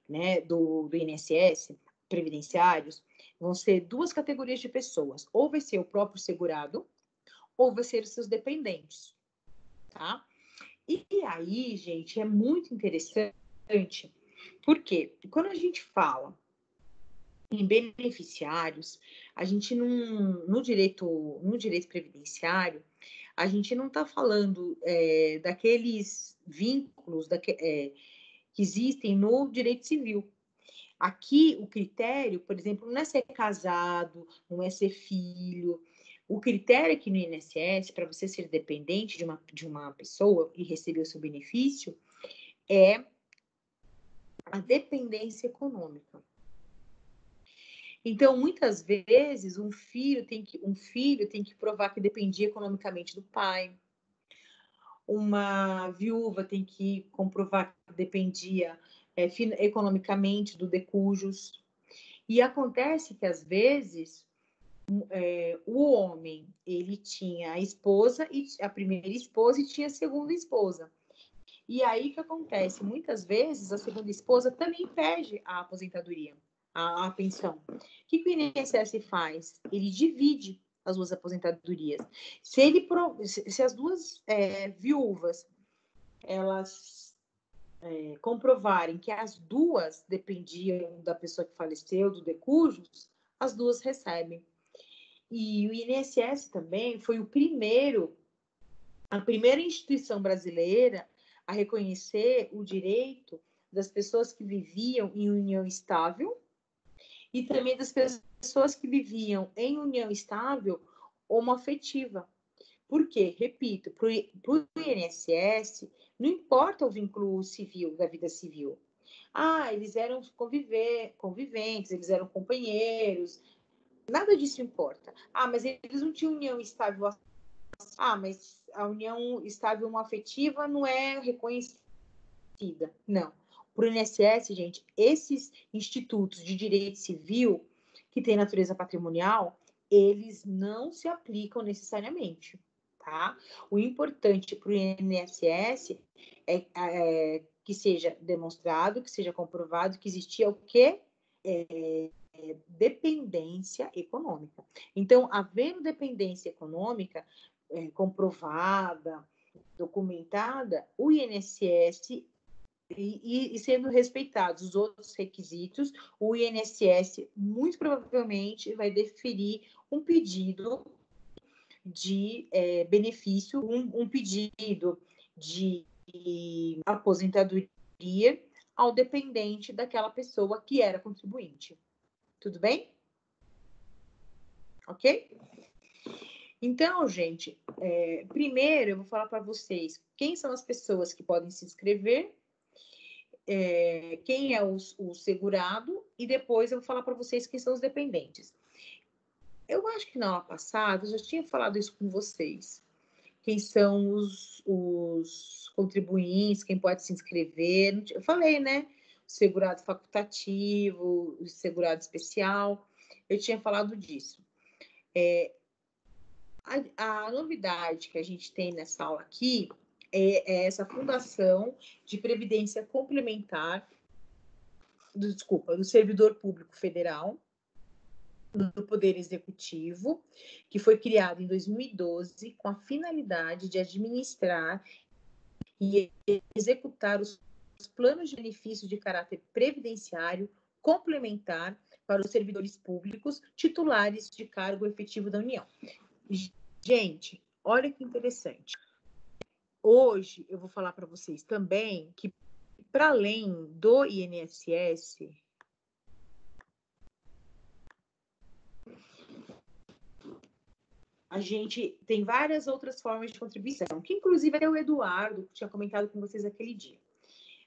Speaker 1: né, do INSS, previdenciários, vão ser duas categorias de pessoas. Ou vai ser o próprio segurado, ou vai ser os seus dependentes, tá? E aí, gente, é muito interessante, porque quando a gente fala em beneficiários, a gente no direito previdenciário, a gente não está falando daqueles vínculos que existem no direito civil. Aqui, o critério, por exemplo, não é ser casado, não é ser filho. O critério aqui no INSS, para você ser dependente de uma pessoa e receber o seu benefício, é a dependência econômica. Então, muitas vezes, um filho tem que provar que dependia economicamente do pai. Uma viúva tem que comprovar que dependia economicamente do decujus. E acontece que, às vezes, o homem, ele tinha a primeira esposa e tinha a segunda esposa. E aí o que acontece? Muitas vezes, a segunda esposa também perde a aposentadoria, a pensão. O que o INSS faz? Ele divide as duas aposentadorias. Se as duas viúvas, elas comprovarem que as duas dependiam da pessoa que faleceu, do decujus, as duas recebem. E o INSS também foi a primeira instituição brasileira a reconhecer o direito das pessoas que viviam em união estável e também das pessoas que viviam em união estável homoafetiva. Por quê? Repito, para o INSS, não importa o vínculo civil, da vida civil. Eles eram conviventes, eles eram companheiros, nada disso importa. Mas eles não tinham união estável. Mas a união estável homoafetiva não é reconhecida. Não. Para o INSS, gente, esses institutos de direito civil que têm natureza patrimonial, eles não se aplicam necessariamente, tá? O importante para o INSS é que seja demonstrado, que seja comprovado que existia o quê? Dependência econômica. Então, havendo dependência econômica comprovada, documentada, o INSS, e sendo respeitados os outros requisitos, o INSS muito provavelmente vai deferir um pedido de benefício, um pedido de aposentadoria ao dependente daquela pessoa que era contribuinte. Tudo bem? Ok? Então, gente, primeiro eu vou falar para vocês quem são as pessoas que podem se inscrever, quem é o segurado, e depois eu vou falar para vocês quem são os dependentes. Eu acho que na aula passada eu já tinha falado isso com vocês. Quem são os contribuintes, quem pode se inscrever. Eu falei, né? O segurado facultativo, o segurado especial. Eu tinha falado disso. A novidade que a gente tem nessa aula aqui é essa fundação de previdência complementar do Servidor Público Federal, do Poder Executivo, que foi criado em 2012 com a finalidade de administrar e executar os planos de benefícios de caráter previdenciário complementar para os servidores públicos titulares de cargo efetivo da União. Gente, olha que interessante. Hoje eu vou falar para vocês também que, para além do INSS, a gente tem várias outras formas de contribuição, que inclusive até o Eduardo tinha comentado com vocês aquele dia.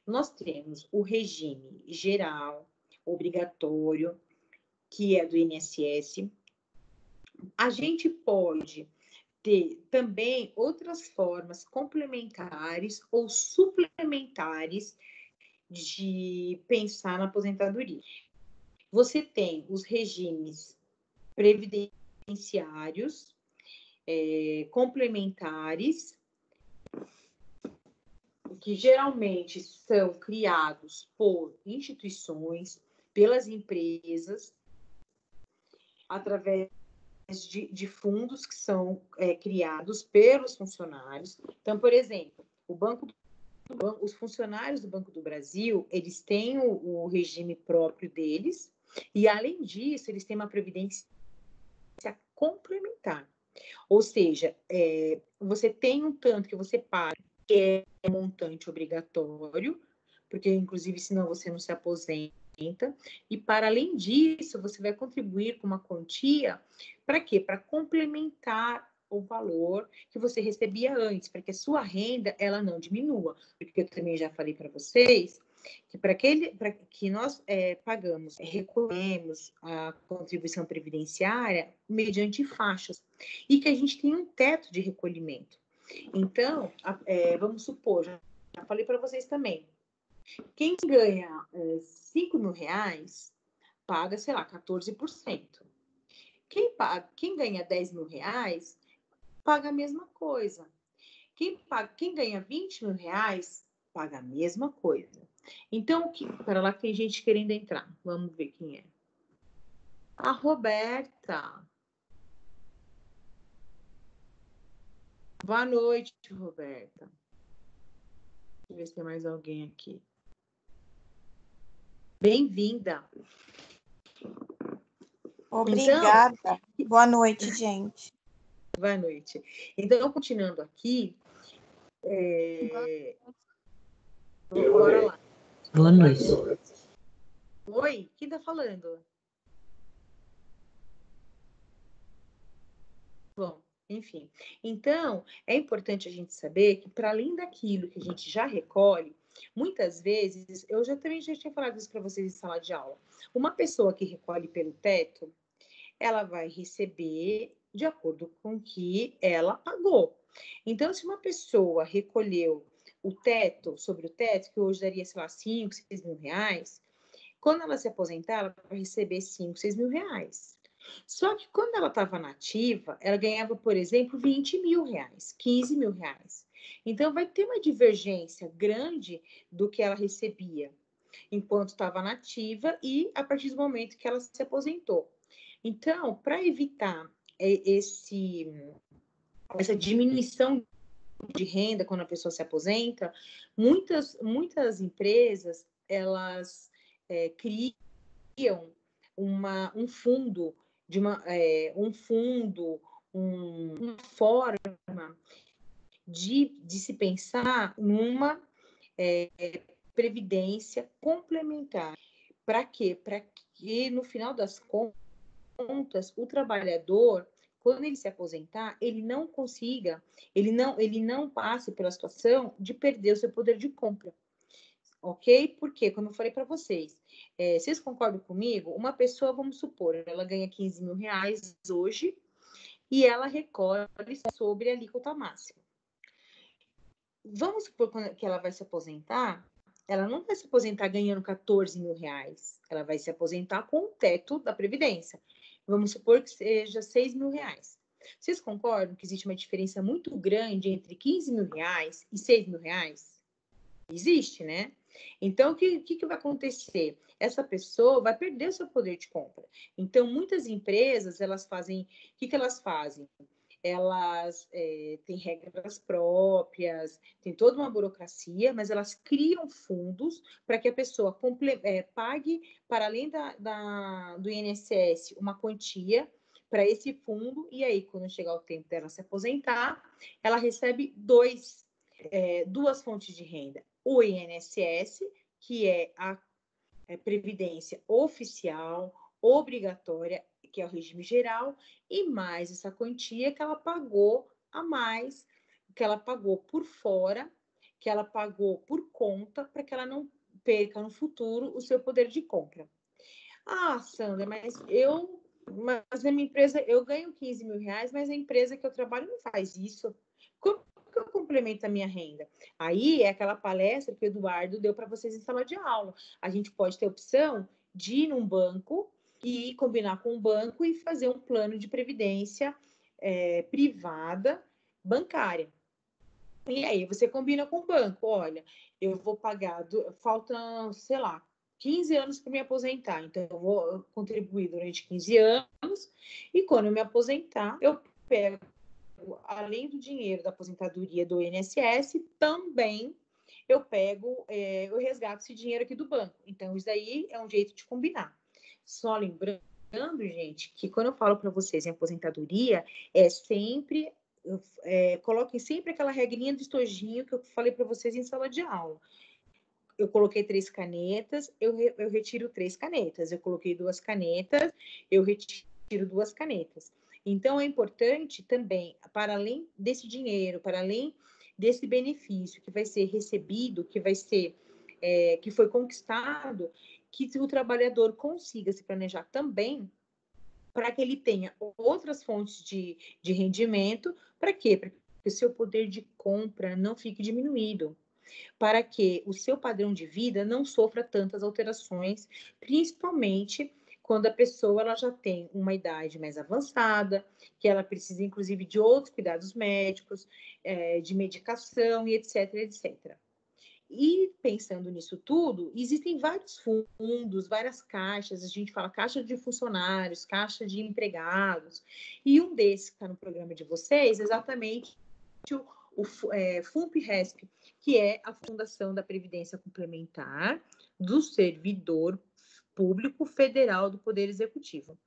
Speaker 1: Nós temos o regime geral, obrigatório, que é do INSS. A gente pode ter também outras formas complementares ou suplementares de pensar na aposentadoria. Você tem os regimes previdenciários, complementares, que geralmente são criados por instituições, pelas empresas, através de fundos que são criados pelos funcionários. Então, por exemplo, os funcionários do Banco do Brasil, eles têm o regime próprio deles, e, além disso, eles têm uma previdência complementar. Ou seja, você tem um tanto que você paga, que é montante obrigatório, porque, inclusive, senão você não se aposenta. E, para além disso, você vai contribuir com uma quantia para quê? Para complementar o valor que você recebia antes, para que a sua renda ela não diminua. Porque eu também já falei para vocês que que nós recolhemos a contribuição previdenciária mediante faixas e que a gente tem um teto de recolhimento. Então, vamos supor, já falei para vocês também, quem ganha R$5.000 paga, sei lá, 14%. Quem ganha R$10.000 paga a mesma coisa. Quem ganha R$20.000 paga a mesma coisa. Então, para lá que tem gente querendo entrar. Vamos ver quem é. A Roberta. Boa noite, Roberta. Deixa eu ver se tem mais alguém aqui. Bem-vinda.
Speaker 4: Obrigada. Então, boa noite, gente.
Speaker 1: Boa noite. Então, continuando aqui. Bora lá.
Speaker 6: Boa noite.
Speaker 1: Oi, quem está falando? Bom, enfim. Então, é importante a gente saber que, para além daquilo que a gente já recolhe, muitas vezes, eu também já tinha falado isso para vocês em sala de aula, uma pessoa que recolhe pelo teto, ela vai receber de acordo com o que ela pagou. Então, se uma pessoa recolheu sobre o teto, que hoje daria, sei lá, 5, 6 mil reais, quando ela se aposentar, ela vai receber 5, 6 mil reais. Só que quando ela estava nativa, ela ganhava, por exemplo, 20 mil reais, 15 mil reais. Então, vai ter uma divergência grande do que ela recebia enquanto estava nativa e a partir do momento que ela se aposentou. Então, para evitar essa diminuição de renda quando a pessoa se aposenta, muitas empresas, elas criam um fundo, uma forma de se pensar numa previdência complementar. Para quê? Para que, no final das contas, o trabalhador, quando ele se aposentar, ele não passe pela situação de perder o seu poder de compra. Ok? Porque, como eu falei para vocês, vocês concordam comigo? Uma pessoa, vamos supor, ela ganha 15 mil reais hoje e ela recolhe sobre a alíquota máxima. Vamos supor que ela vai se aposentar, ela não vai se aposentar ganhando 14 mil reais, ela vai se aposentar com o teto da Previdência. Vamos supor que seja 6 mil reais. Vocês concordam que existe uma diferença muito grande entre 15 mil reais e 6 mil reais? Existe, né? Então, o que vai acontecer? Essa pessoa vai perder o seu poder de compra. Então, muitas empresas, elas fazem... O que elas fazem? Elas têm regras próprias, tem toda uma burocracia, mas elas criam fundos para que a pessoa pague, para além do INSS, uma quantia para esse fundo, e aí, quando chegar o tempo dela se aposentar, ela recebe duas fontes de renda. O INSS, que é a previdência oficial, obrigatória, que é o regime geral, e mais essa quantia que ela pagou a mais, que ela pagou por fora, que ela pagou por conta, para que ela não perca no futuro o seu poder de compra. Ah, Sandra, mas na minha empresa eu ganho 15 mil reais, mas a empresa que eu trabalho não faz isso. Como que eu complemento a minha renda? Aí é aquela palestra que o Eduardo deu para vocês em sala de aula. A gente pode ter a opção de ir num banco e combinar com o banco e fazer um plano de previdência privada bancária. E aí você combina com o banco, olha, eu vou pagar, faltam, sei lá, 15 anos para me aposentar, então eu vou contribuir durante 15 anos e quando eu me aposentar, eu pego, além do dinheiro da aposentadoria do INSS, também eu resgato esse dinheiro aqui do banco. Então, isso daí é um jeito de combinar. Só lembrando, gente, que quando eu falo para vocês em aposentadoria, coloquem sempre aquela regrinha do estojinho que eu falei para vocês em sala de aula. Eu coloquei 3 canetas, eu retiro 3 canetas. Eu coloquei 2 canetas, eu retiro 2 canetas. Então, é importante também, para além desse dinheiro, para além desse benefício que vai ser recebido, que vai ser que foi conquistado, que o trabalhador consiga se planejar também para que ele tenha outras fontes de rendimento. Para quê? Para que o seu poder de compra não fique diminuído, para que o seu padrão de vida não sofra tantas alterações, principalmente quando a pessoa ela já tem uma idade mais avançada, que ela precisa, inclusive, de outros cuidados médicos, de medicação e etc, etc. E pensando nisso tudo, existem vários fundos, várias caixas, a gente fala caixa de funcionários, caixa de empregados, e um desses que está no programa de vocês é exatamente o FUNPRESP, que é a Fundação da Previdência Complementar do Servidor Público Federal do Poder Executivo,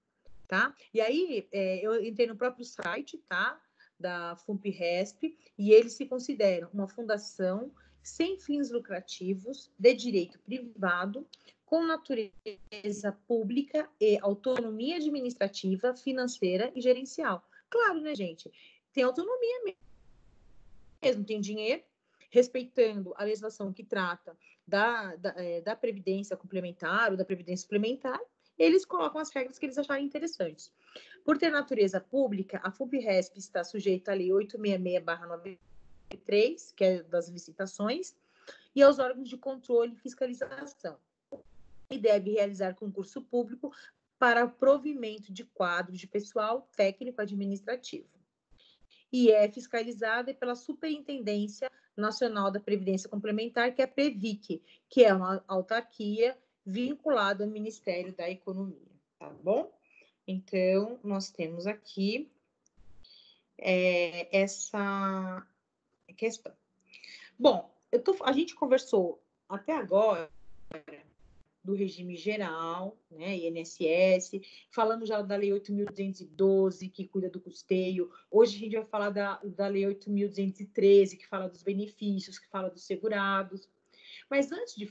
Speaker 1: tá? E aí, eu entrei no próprio site, tá? Da FUNPRESP, e eles se consideram uma fundação sem fins lucrativos, de direito privado, com natureza pública e autonomia administrativa, financeira e gerencial. Claro, né, gente? Tem autonomia mesmo, tem dinheiro, respeitando a legislação que trata da previdência complementar ou da previdência suplementar, eles colocam as regras que eles acharem interessantes. Por ter natureza pública, a FUNPRESP está sujeita à Lei 866/93, que é das licitações, e aos órgãos de controle e fiscalização. E deve realizar concurso público para provimento de quadro de pessoal técnico administrativo. E é fiscalizada pela Superintendência Nacional da Previdência Complementar, que é a PREVIC, que é uma autarquia vinculada ao Ministério da Economia, tá bom? Então, nós temos aqui essa questão. Bom, a gente conversou até agora do regime geral, né, INSS, falamos já da Lei 8.212, que cuida do custeio. Hoje a gente vai falar da Lei 8.213, que fala dos benefícios, que fala dos segurados. Mas antes de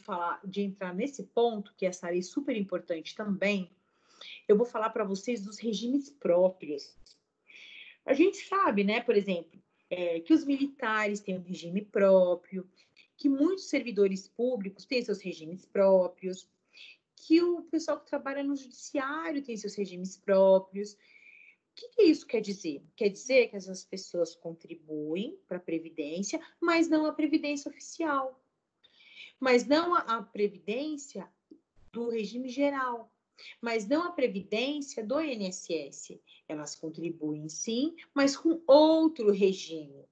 Speaker 1: entrar nesse ponto, que essa lei é super importante também, eu vou falar para vocês dos regimes próprios. A gente sabe, né, por exemplo, que os militares têm um regime próprio, que muitos servidores públicos têm seus regimes próprios, que o pessoal que trabalha no judiciário tem seus regimes próprios. O que isso quer dizer? Quer dizer que essas pessoas contribuem para a Previdência, mas não a Previdência oficial. Mas não a Previdência do regime geral. Mas não a Previdência do INSS. Elas contribuem sim, mas com outro regime.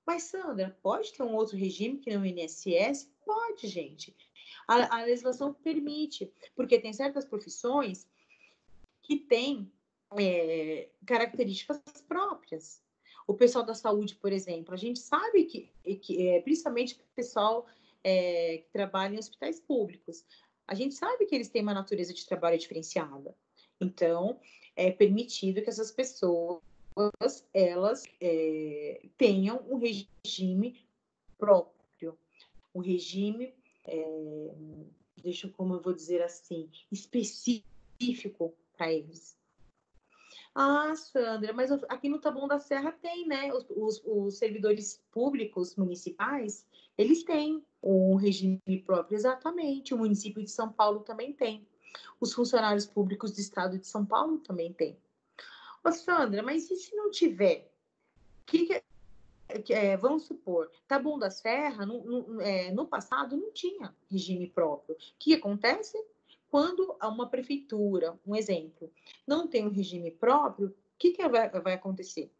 Speaker 1: Mas, Sandra, pode ter um outro regime que não é o INSS? Pode, gente. A legislação permite, porque tem certas profissões que têm características próprias. O pessoal da saúde, por exemplo, a gente sabe que principalmente o pessoal que trabalha em hospitais públicos, a gente sabe que eles têm uma natureza de trabalho diferenciada. Então, é permitido que essas pessoas elas tenham um regime próprio, um regime, como eu vou dizer assim, específico para eles. Ah, Sandra, mas aqui no Taboão da Serra tem, né? Os servidores públicos municipais, eles têm um regime próprio, exatamente. O município de São Paulo também tem. Os funcionários públicos do estado de São Paulo também têm. Ô, Sandra, mas e se não tiver? Vamos supor, Taboão da Serra, no passado, não tinha regime próprio. O que acontece? Quando uma prefeitura, um exemplo, não tem um regime próprio, o que vai acontecer?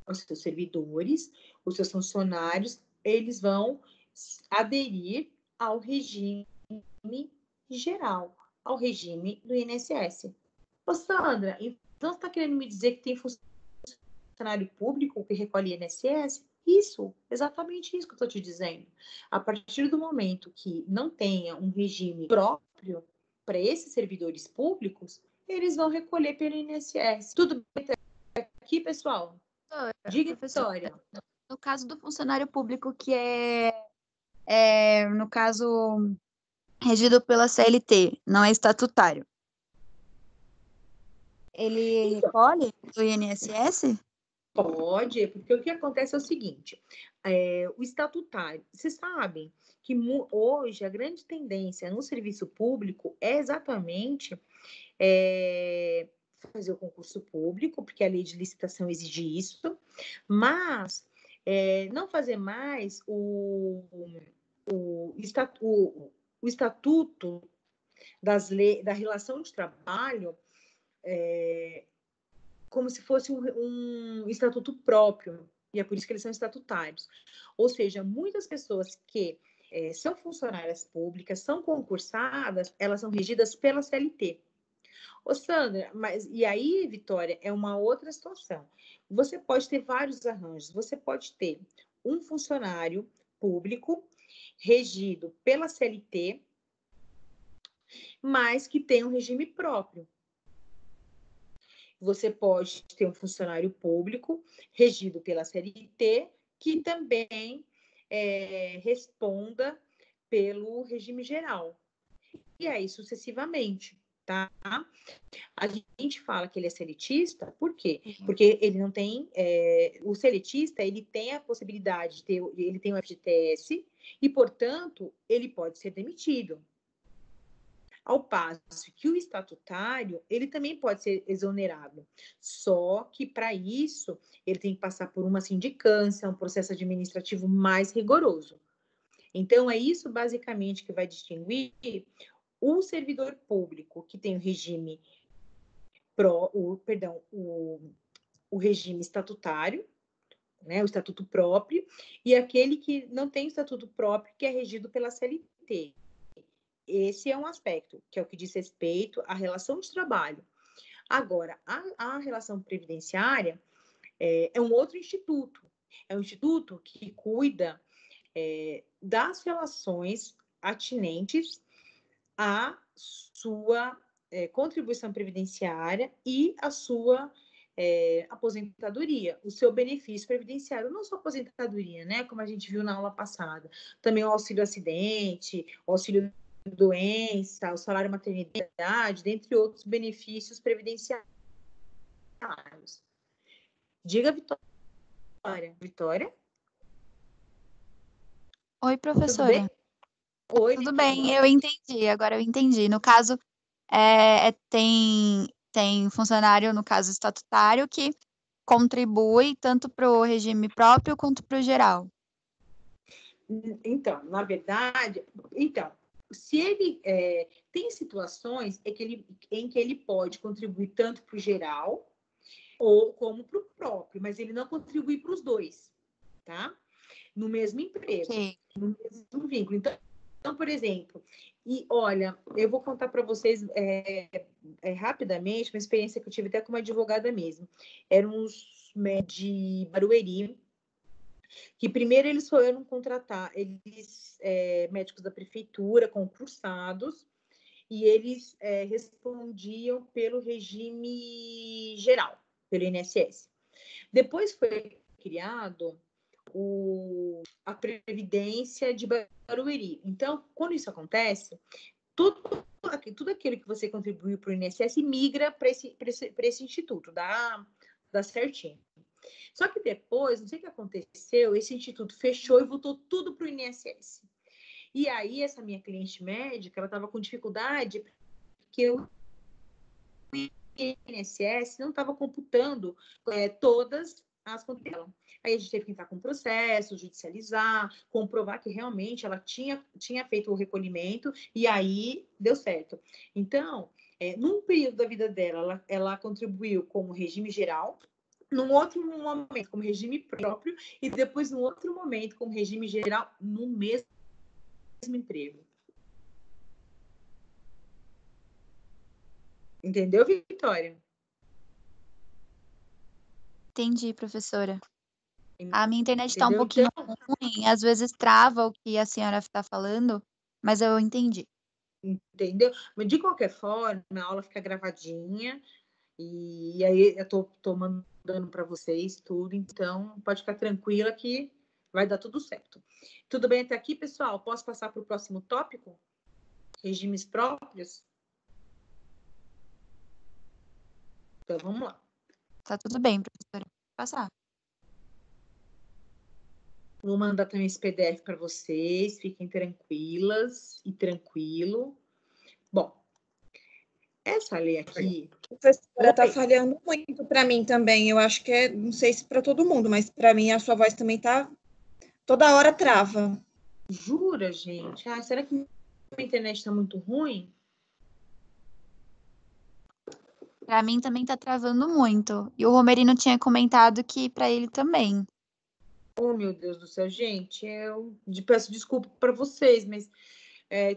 Speaker 1: Os seus servidores, os seus funcionários, eles vão aderir ao regime geral, ao regime do INSS. Ô, Sandra, então você está querendo me dizer que tem funcionário público que recolhe INSS? Isso, exatamente isso que eu estou te dizendo. A partir do momento que não tenha um regime próprio para esses servidores públicos, eles vão recolher pelo INSS. Tudo bem aqui, pessoal? Diga, Vitória.
Speaker 2: No caso do funcionário público que no caso, regido pela CLT, não é estatutário, ele recolhe do INSS?
Speaker 1: Pode, porque o que acontece é o seguinte, o estatutário, vocês sabem que hoje a grande tendência no serviço público é exatamente fazer o concurso público, porque a lei de licitação exige isso, mas não fazer mais o estatuto da relação de trabalho como se fosse um estatuto próprio, e é por isso que eles são estatutários. Ou seja, muitas pessoas que são funcionárias públicas, são concursadas, elas são regidas pela CLT. Ô, Sandra, e aí, Vitória, é uma outra situação. Você pode ter vários arranjos. Você pode ter um funcionário público regido pela CLT, mas que tem um regime próprio. Você pode ter um funcionário público regido pela CLT, que também responda pelo regime geral. E aí, sucessivamente, tá? A gente fala que ele é seletista, por quê? Porque ele não tem... o seletista, ele tem a possibilidade de ter... Ele tem o FGTS e, portanto, ele pode ser demitido. Ao passo que o estatutário, ele também pode ser exonerado. Só que, para isso, ele tem que passar por uma sindicância, um processo administrativo mais rigoroso. Então, é isso, basicamente, que vai distinguir o servidor público, que tem o regime o regime estatutário, né, o estatuto próprio, e aquele que não tem estatuto próprio, que é regido pela CLT. Esse é um aspecto, que é o que diz respeito à relação de trabalho. Agora, a relação previdenciária é um outro instituto. É um instituto que cuida das relações atinentes à sua contribuição previdenciária e à sua aposentadoria, o seu benefício previdenciário, não só aposentadoria, né, como a gente viu na aula passada, também o auxílio acidente, o auxílio doença, o salário maternidade, dentre outros benefícios previdenciários. Diga, Vitória. Vitória?
Speaker 2: Oi, professora.
Speaker 1: Tudo bem? Oi,
Speaker 2: Tudo bem, eu entendi. Agora eu entendi. No caso, tem funcionário, no caso estatutário, que contribui tanto para o regime próprio quanto para o geral.
Speaker 1: Então, na verdade, se ele tem situações em que ele pode contribuir tanto para o geral ou como para o próprio, mas ele não contribui para os dois, tá? No mesmo emprego,
Speaker 2: Okay.
Speaker 1: no mesmo vínculo. Então, por exemplo, e olha, eu vou contar para vocês rapidamente uma experiência que eu tive até como advogada mesmo. Eram uns de Barueri, que primeiro eles foram contratar, médicos da prefeitura, concursados, e eles respondiam pelo regime geral, pelo INSS. Depois foi criado a Previdência de Barueri. Então, quando isso acontece, tudo aquilo que você contribuiu para o INSS migra para esse instituto, dá certinho. Só que depois, não sei o que aconteceu, esse instituto fechou e voltou tudo para o INSS. E aí, essa minha cliente médica, ela estava com dificuldade porque o INSS não estava computando todas as contas dela. Aí a gente teve que entrar com processo, judicializar, comprovar que realmente ela tinha feito o recolhimento e aí deu certo. Então, num período da vida dela, ela contribuiu como regime geral, num outro momento como regime próprio e depois num outro momento como regime geral no mesmo emprego. Entendeu, Vitória?
Speaker 2: Entendi, professora. A minha internet está um
Speaker 1: Entendeu?
Speaker 2: pouquinho
Speaker 1: Então,
Speaker 2: ruim, às vezes trava o que a senhora está falando, mas eu entendi.
Speaker 1: entendeu? Mas de qualquer forma, a aula fica gravadinha e aí eu tô mandando para vocês tudo, então pode ficar tranquila que vai dar tudo certo. Tudo bem até aqui, pessoal? Posso passar para o próximo tópico? Regimes próprios? Então vamos lá.
Speaker 2: Tá tudo bem, professora. Pode passar.
Speaker 1: Vou mandar também esse PDF para vocês, fiquem tranquilas e tranquilo. Bom, essa lei aqui...
Speaker 3: Professora, está falhando muito para mim também. Eu acho que não sei se para todo mundo, mas para mim a sua voz também tá toda hora trava.
Speaker 1: Jura, gente? Será que minha internet está muito ruim?
Speaker 2: Para mim também tá travando muito. E o Romerino tinha comentado que para ele também.
Speaker 1: Oh, meu Deus do céu, gente, eu peço desculpa para vocês, mas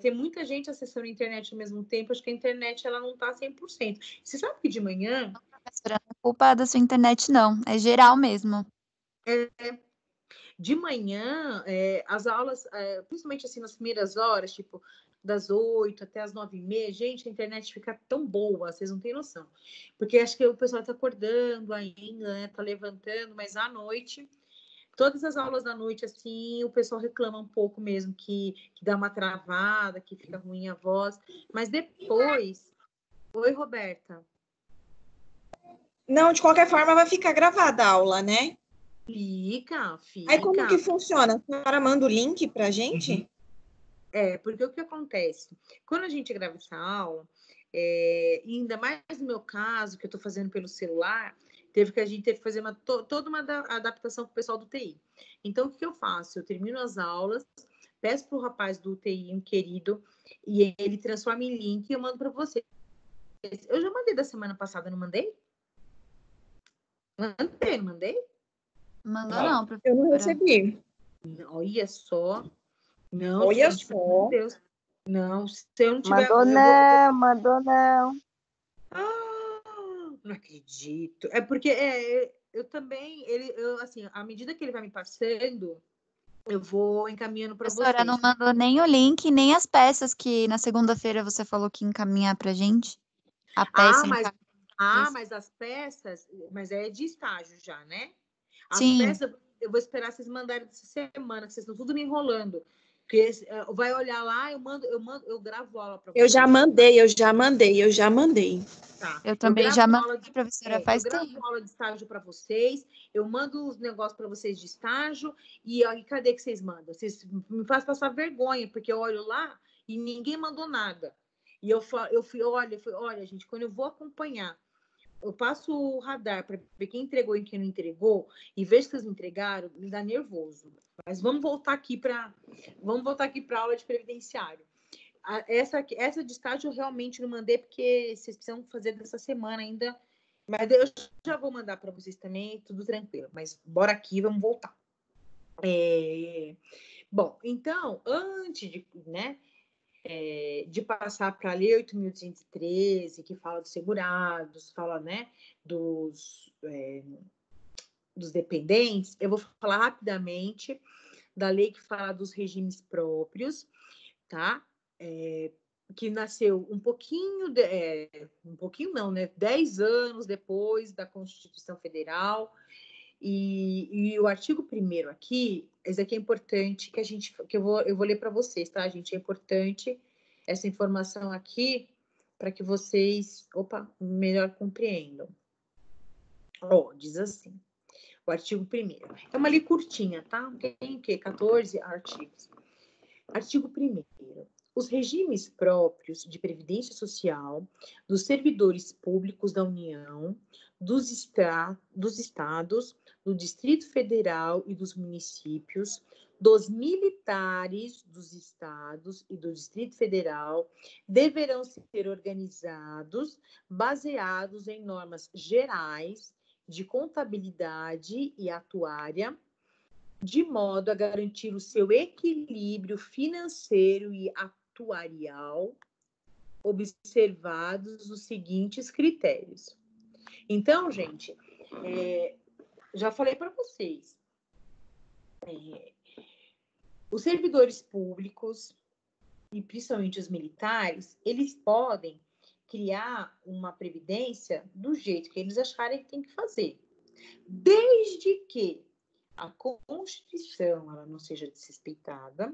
Speaker 1: tem muita gente acessando a internet ao mesmo tempo, acho que a internet ela não tá 100%. Você sabe que de manhã...
Speaker 2: Não, professora, não é culpa da sua internet, não. É geral mesmo.
Speaker 1: De manhã, as aulas, principalmente assim nas primeiras horas, tipo das 8 até as 9h30, gente, a internet fica tão boa, vocês não têm noção. Porque acho que o pessoal tá acordando ainda, né? Tá levantando, mas à noite, todas as aulas da noite, assim, o pessoal reclama um pouco mesmo, que dá uma travada, que fica ruim a voz. Mas depois... Oi, Roberta.
Speaker 3: Não, de qualquer forma vai ficar gravada a aula, né?
Speaker 1: Fica.
Speaker 3: Aí como que funciona? A senhora manda o link pra gente?
Speaker 1: Porque o que acontece? Quando a gente grava essa aula, ainda mais no meu caso, que eu estou fazendo pelo celular, a gente teve que fazer toda uma adaptação com o pessoal do TI. Então, o que eu faço? Eu termino as aulas, peço para o rapaz do TI, um querido, e ele transforma em link e eu mando para vocês. Eu já mandei da semana passada, não mandei? Mandei, não mandei?
Speaker 2: Mandou não, professora.
Speaker 3: Eu não recebi.
Speaker 1: Olha só. Não,
Speaker 3: Olha
Speaker 1: gente,
Speaker 3: só.
Speaker 1: pelo amor de Deus. Não, se eu não tiver...
Speaker 4: Mandou não.
Speaker 1: Não acredito. É porque eu também, assim, à medida que ele vai me passando, eu vou encaminhando para vocês.
Speaker 2: Professora, não mandou nem o link, nem as peças que na segunda-feira você falou que ia encaminhar pra gente. A peça
Speaker 1: Mas as peças, mas é de estágio já, né? As
Speaker 2: Sim.
Speaker 1: peças, eu vou esperar vocês mandarem essa semana, que vocês estão tudo me enrolando. Porque vai olhar lá, eu gravo aula para vocês.
Speaker 3: Eu já mandei.
Speaker 1: Tá.
Speaker 2: Eu também já mandei, professora, faz
Speaker 1: tempo. Eu gravo aula de estágio para vocês, eu mando os negócios para vocês de estágio, e cadê que vocês mandam? Vocês me fazem passar vergonha, porque eu olho lá e ninguém mandou nada. E eu fui, olha, gente, quando eu vou acompanhar, eu passo o radar para ver quem entregou e quem não entregou, e vejo que vocês entregaram, me dá nervoso. Mas vamos voltar aqui para a aula de previdenciário. Essa de estágio eu realmente não mandei, porque vocês precisam fazer dessa semana ainda. Mas eu já vou mandar para vocês também, tudo tranquilo. Mas bora aqui, vamos voltar. Bom, então, antes de passar para a Lei 8.213, que fala dos segurados, fala, né, dos dependentes, eu vou falar rapidamente da lei que fala dos regimes próprios, tá? Que nasceu um pouquinho não, né? 10 anos depois da Constituição Federal, e o artigo 1º aqui, esse aqui é importante, eu vou ler para vocês, tá, gente? É importante essa informação aqui para que vocês, melhor compreendam. Diz assim, o artigo 1º. É uma lei curtinha, tá? Tem o quê? 14 artigos. Artigo 1º. Os regimes próprios de previdência social dos servidores públicos da União, dos estados, do Distrito Federal e dos municípios, dos militares dos estados e do Distrito Federal deverão ser organizados baseados em normas gerais de contabilidade e atuária, de modo a garantir o seu equilíbrio financeiro e atuarial, observados os seguintes critérios. Então, gente, já falei para vocês, os servidores públicos, e principalmente os militares, eles podem criar uma previdência do jeito que eles acharem que tem que fazer, desde que a Constituição ela não seja desrespeitada,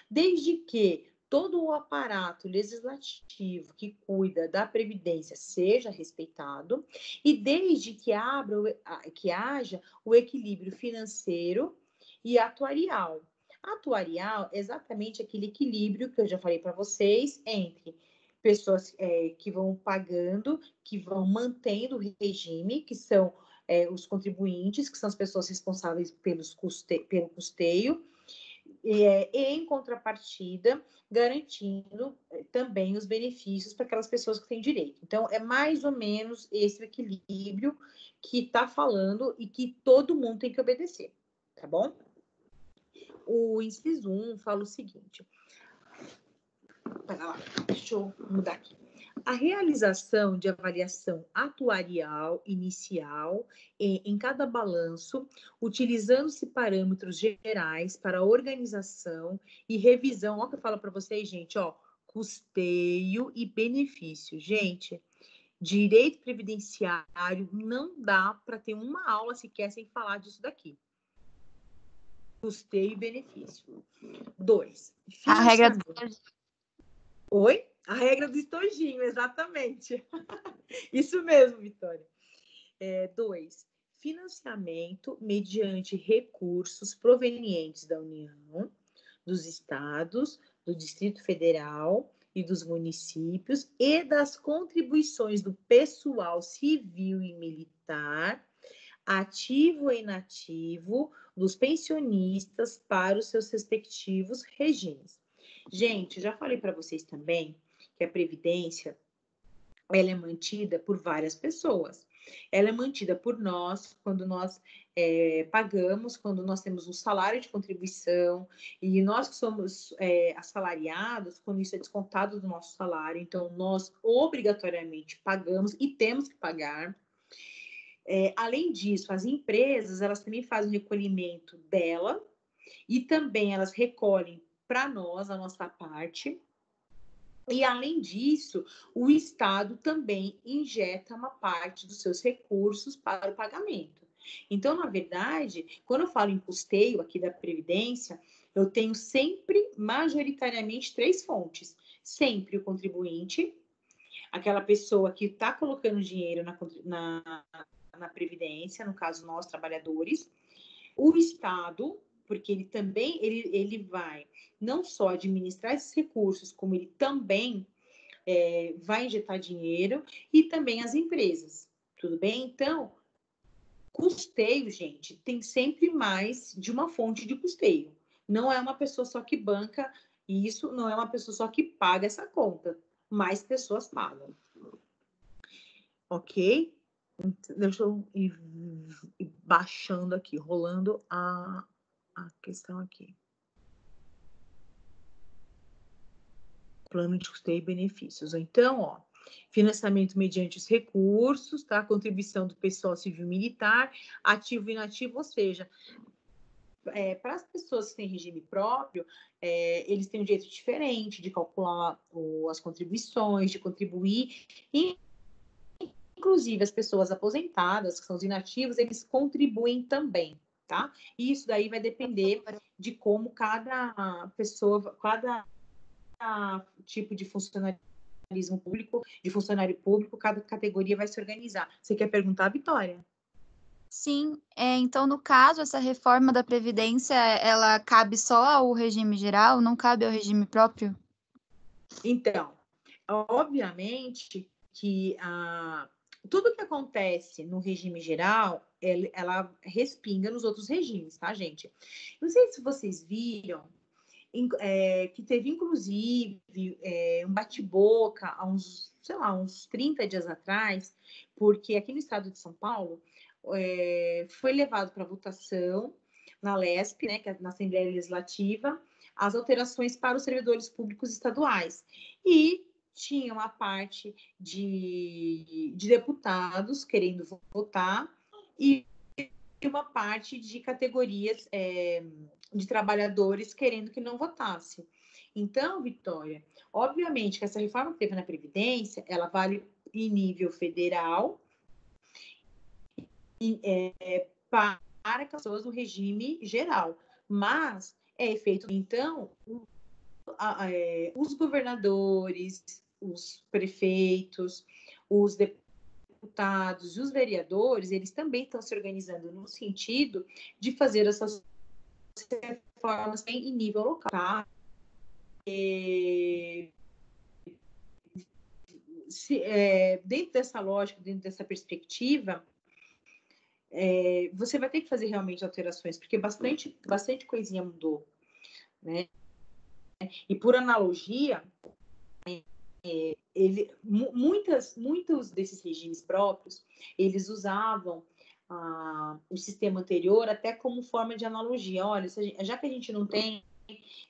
Speaker 1: desde que todo o aparato legislativo que cuida da Previdência seja respeitado e desde que haja o equilíbrio financeiro e atuarial. Atuarial é exatamente aquele equilíbrio que eu já falei para vocês entre pessoas que vão pagando, que vão mantendo o regime, que são os contribuintes, que são as pessoas responsáveis pelo custeio, e em contrapartida, garantindo também os benefícios para aquelas pessoas que têm direito. Então, é mais ou menos esse equilíbrio que está falando e que todo mundo tem que obedecer, tá bom? O inciso 1 fala o seguinte. Pera lá, deixa eu mudar aqui. A realização de avaliação atuarial inicial em cada balanço, utilizando-se parâmetros gerais para organização e revisão. Olha o que eu falo para vocês, gente, ó, custeio e benefício. Gente, direito previdenciário não dá para ter uma aula sequer sem falar disso daqui. Custeio e benefício. 2.
Speaker 2: A regra do...
Speaker 1: Oi? A regra do estojinho, exatamente. Isso mesmo, Vitória. 2. Financiamento mediante recursos provenientes da União, dos estados, do Distrito Federal e dos municípios e das contribuições do pessoal civil e militar, ativo e inativo, dos pensionistas para os seus respectivos regimes. Gente, já falei para vocês também que a Previdência, ela é mantida por várias pessoas. Ela é mantida por nós, quando nós pagamos, quando nós temos um salário de contribuição, e nós que somos assalariados, quando isso é descontado do nosso salário, então nós obrigatoriamente pagamos e temos que pagar. Além disso, as empresas, elas também fazem o recolhimento dela, e também elas recolhem para nós a nossa parte. E, além disso, o Estado também injeta uma parte dos seus recursos para o pagamento. Então, na verdade, quando eu falo em custeio aqui da Previdência, eu tenho sempre, majoritariamente, 3 fontes. Sempre o contribuinte, aquela pessoa que está colocando dinheiro na Previdência, no caso, nós, trabalhadores, o Estado, porque ele também ele vai não só administrar esses recursos, como ele também vai injetar dinheiro, e também as empresas, tudo bem? Então, custeio, gente, tem sempre mais de uma fonte de custeio. Não é uma pessoa só que banca isso, não é uma pessoa só que paga essa conta. Mais pessoas pagam. Ok? Deixa eu ir baixando aqui, rolando a questão aqui. Plano de custeio e benefícios. Então, ó, financiamento mediante os recursos, tá? Contribuição do pessoal civil militar, ativo e inativo, ou seja, para as pessoas que têm regime próprio, eles têm um jeito diferente de calcular as contribuições, de contribuir, e inclusive as pessoas aposentadas, que são os inativos, eles contribuem também, tá? E isso daí vai depender de como cada pessoa, cada tipo de funcionarismo público, de funcionário público, cada categoria vai se organizar. Você quer perguntar, Vitória?
Speaker 2: Sim, então, no caso, essa reforma da Previdência, ela cabe só ao regime geral, não cabe ao regime próprio?
Speaker 1: Então, obviamente que tudo que acontece no regime geral, ela respinga nos outros regimes, tá, gente? Não sei se vocês viram que teve, inclusive, um bate-boca há uns 30 dias atrás, porque aqui no estado de São Paulo foi levado para votação na LESP, né, que é na Assembleia Legislativa, as alterações para os servidores públicos estaduais. E tinha uma parte de deputados querendo votar e uma parte de categorias de trabalhadores querendo que não votasse. Então, Vitória, obviamente que essa reforma que teve na Previdência, ela vale em nível federal para as pessoas do regime geral, mas é efeito, então, os governadores, os prefeitos, os deputados e os vereadores, eles também estão se organizando no sentido de fazer essas reformas em nível local, tá? Dentro dessa lógica, dentro dessa perspectiva, você vai ter que fazer realmente alterações, porque bastante coisinha mudou, né? E por analogia, muitos desses regimes próprios, eles usavam o sistema anterior até como forma de analogia. Olha, já que a gente não tem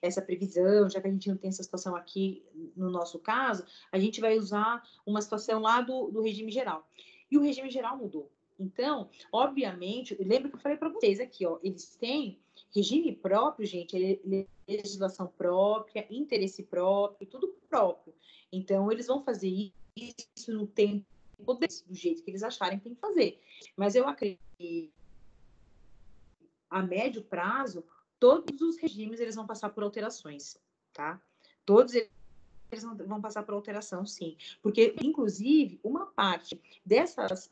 Speaker 1: essa previsão, já que a gente não tem essa situação aqui no nosso caso, a gente vai usar uma situação lá do regime geral. E o regime geral mudou. Então, obviamente, lembra que eu falei para vocês aqui, ó, eles têm regime próprio, gente, legislação própria, interesse próprio, tudo próprio. Então, eles vão fazer isso no tempo do jeito que eles acharem que tem que fazer. Mas eu acredito que a médio prazo, todos os regimes eles vão passar por alterações, tá? Todos eles vão passar por alteração, sim. Porque, inclusive, uma parte dessas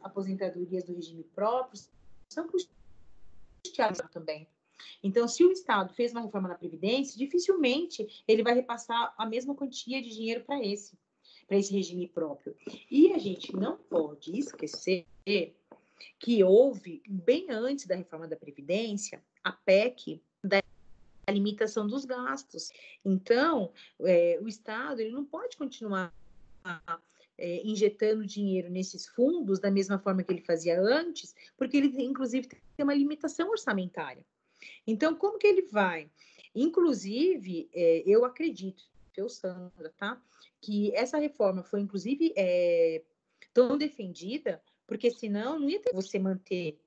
Speaker 1: aposentadorias do regime próprio são custeadas também. Então, se o Estado fez uma reforma na Previdência, dificilmente ele vai repassar a mesma quantia de dinheiro para esse regime próprio. E a gente não pode esquecer que houve, bem antes da reforma da Previdência, a PEC da limitação dos gastos. Então, o Estado ele não pode continuar injetando dinheiro nesses fundos da mesma forma que ele fazia antes, porque ele, inclusive, tem uma limitação orçamentária. Então, como que ele vai? Inclusive, eu acredito, Sandra, tá? Que essa reforma foi, inclusive, tão defendida, porque senão não ia ter você manter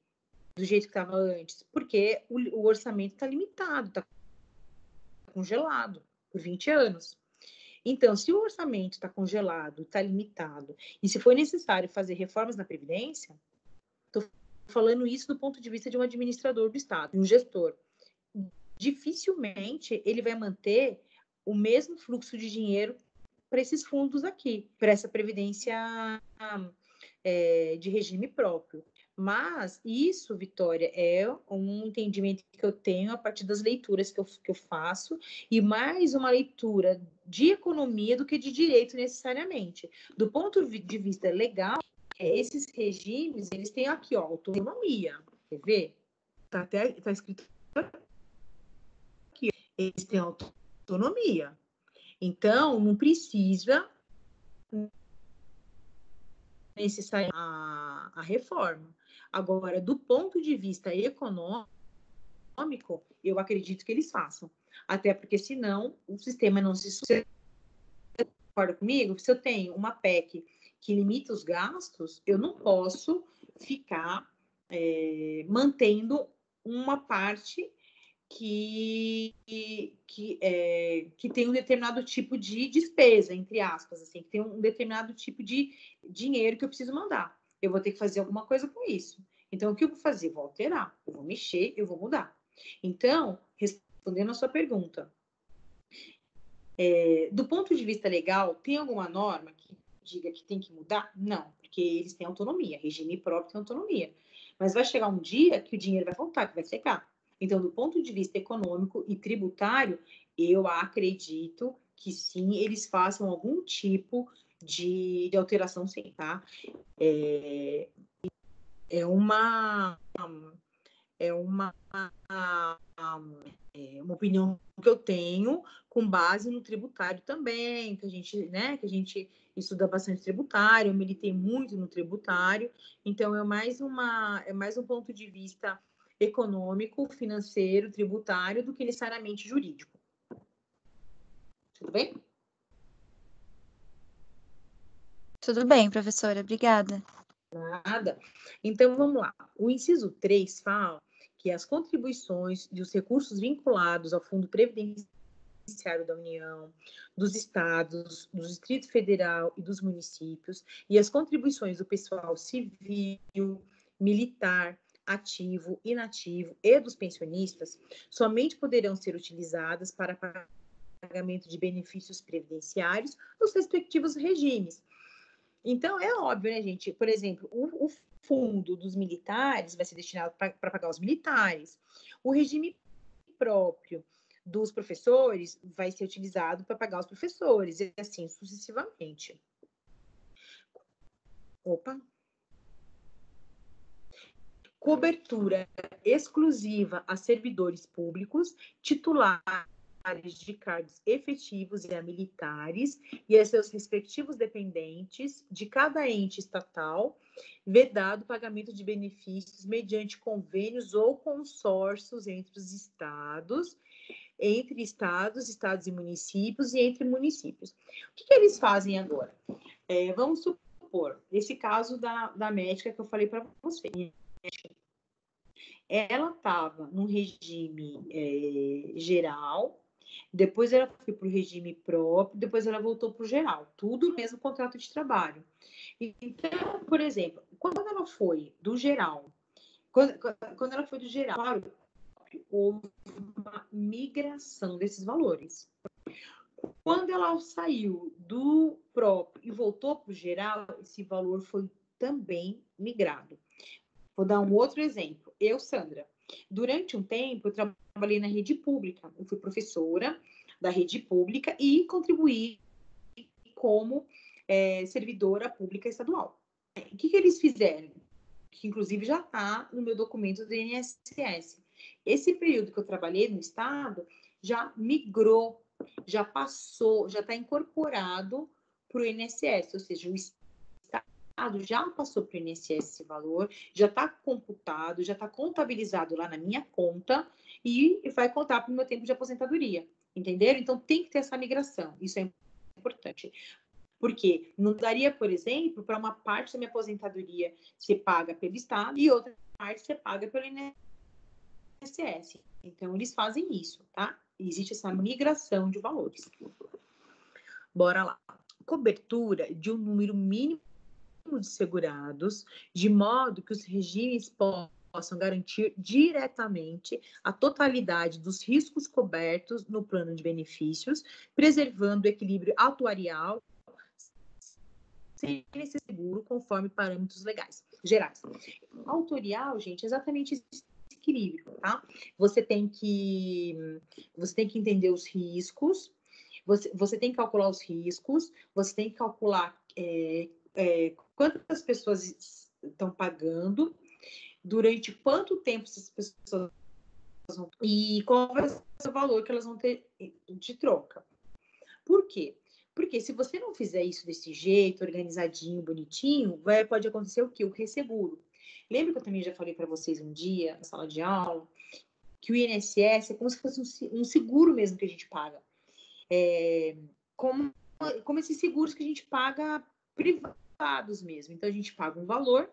Speaker 1: do jeito que estava antes, porque o orçamento está limitado, está congelado por 20 anos. Então, se o orçamento está congelado, está limitado, e se for necessário fazer reformas na Previdência, estou falando isso do ponto de vista de um administrador do Estado, um gestor, dificilmente ele vai manter o mesmo fluxo de dinheiro para esses fundos aqui, para essa Previdência de regime próprio. Mas isso, Vitória, é um entendimento que eu tenho a partir das leituras que eu faço, e mais uma leitura de economia do que de direito necessariamente. Do ponto de vista legal, esses regimes, eles têm aqui, ó, autonomia. Quer ver? Tá escrito aqui. Eles têm autonomia. Então, não precisa necessariamente a reforma. Agora, do ponto de vista econômico, eu acredito que eles façam. Até porque, senão, o sistema não se sustenta. Você concorda comigo? Se eu tenho uma PEC que limita os gastos, eu não posso ficar mantendo uma parte que tem um determinado tipo de despesa, entre aspas, assim, que tem um determinado tipo de dinheiro que eu preciso mandar. Eu vou ter que fazer alguma coisa com isso. Então, o que eu vou fazer? Eu vou alterar, eu vou mexer, eu vou mudar. Então, respondendo a sua pergunta, do ponto de vista legal, tem alguma norma que diga que tem que mudar? Não, porque eles têm autonomia, regime próprio tem autonomia. Mas vai chegar um dia que o dinheiro vai faltar, que vai secar. Então, do ponto de vista econômico e tributário, eu acredito que sim, eles façam algum tipo de alteração, sim, tá? É uma opinião que eu tenho com base no tributário também, que a gente estuda bastante tributário, eu militei muito no tributário, então é mais um ponto de vista econômico, financeiro, tributário, do que necessariamente jurídico. Tudo bem?
Speaker 2: Tudo bem, professora, obrigada.
Speaker 1: Nada. Então, vamos lá. O inciso 3 fala que as contribuições e os recursos vinculados ao Fundo Previdenciário da União, dos estados, do Distrito Federal e dos municípios, e as contribuições do pessoal civil, militar, ativo, inativo e dos pensionistas, somente poderão ser utilizadas para pagamento de benefícios previdenciários nos respectivos regimes. Então, é óbvio, né, gente? Por exemplo, o fundo dos militares vai ser destinado para pagar os militares. O regime próprio dos professores vai ser utilizado para pagar os professores, e assim sucessivamente. Cobertura exclusiva a servidores públicos, titulares de cargos efetivos e a militares e a seus respectivos dependentes de cada ente estatal, vedado o pagamento de benefícios mediante convênios ou consórcios entre estados e municípios e entre municípios. O que eles fazem agora? Vamos supor, esse caso da médica que eu falei para você. Ela estava no regime geral, depois ela foi para o regime próprio, depois ela voltou para o geral, tudo no mesmo contrato de trabalho. Então, por exemplo, quando ela foi do geral, claro, houve uma migração desses valores. Quando ela saiu do próprio e voltou para o geral, esse valor foi também migrado. Vou dar um outro exemplo. Eu, Sandra, durante um tempo, eu trabalhei na rede pública. Eu fui professora da rede pública e contribuí como servidora pública estadual. O que eles fizeram? Que, inclusive, já está no meu documento do INSS. Esse período que eu trabalhei no Estado já migrou, já passou, já está incorporado para o INSS, ou seja, o Estado já passou para o INSS esse valor, já está computado, já está contabilizado lá na minha conta e vai contar para o meu tempo de aposentadoria, entenderam? Então, tem que ter essa migração, isso é importante. Porque não daria, por exemplo, para uma parte da minha aposentadoria ser paga pelo Estado e outra parte ser paga pelo INSS. Então, eles fazem isso, tá? Existe essa migração de valores. Bora lá. Cobertura de um número mínimo de segurados, de modo que os regimes possam garantir diretamente a totalidade dos riscos cobertos no plano de benefícios, preservando o equilíbrio atuarial sem esse seguro conforme parâmetros legais gerais. Autorial, gente, é exatamente esse equilíbrio, tá? Você tem que entender os riscos, você tem que calcular os riscos, você tem que calcular quantas pessoas estão pagando, durante quanto tempo essas pessoas vão, e qual vai ser o valor que elas vão ter de troca. Por quê? Porque se você não fizer isso desse jeito, organizadinho, bonitinho, pode acontecer o quê? O resseguro. Lembra que eu também já falei para vocês um dia, na sala de aula, que o INSS é como se fosse um seguro mesmo que a gente paga. Como esses seguros que a gente paga privados mesmo. Então, a gente paga um valor.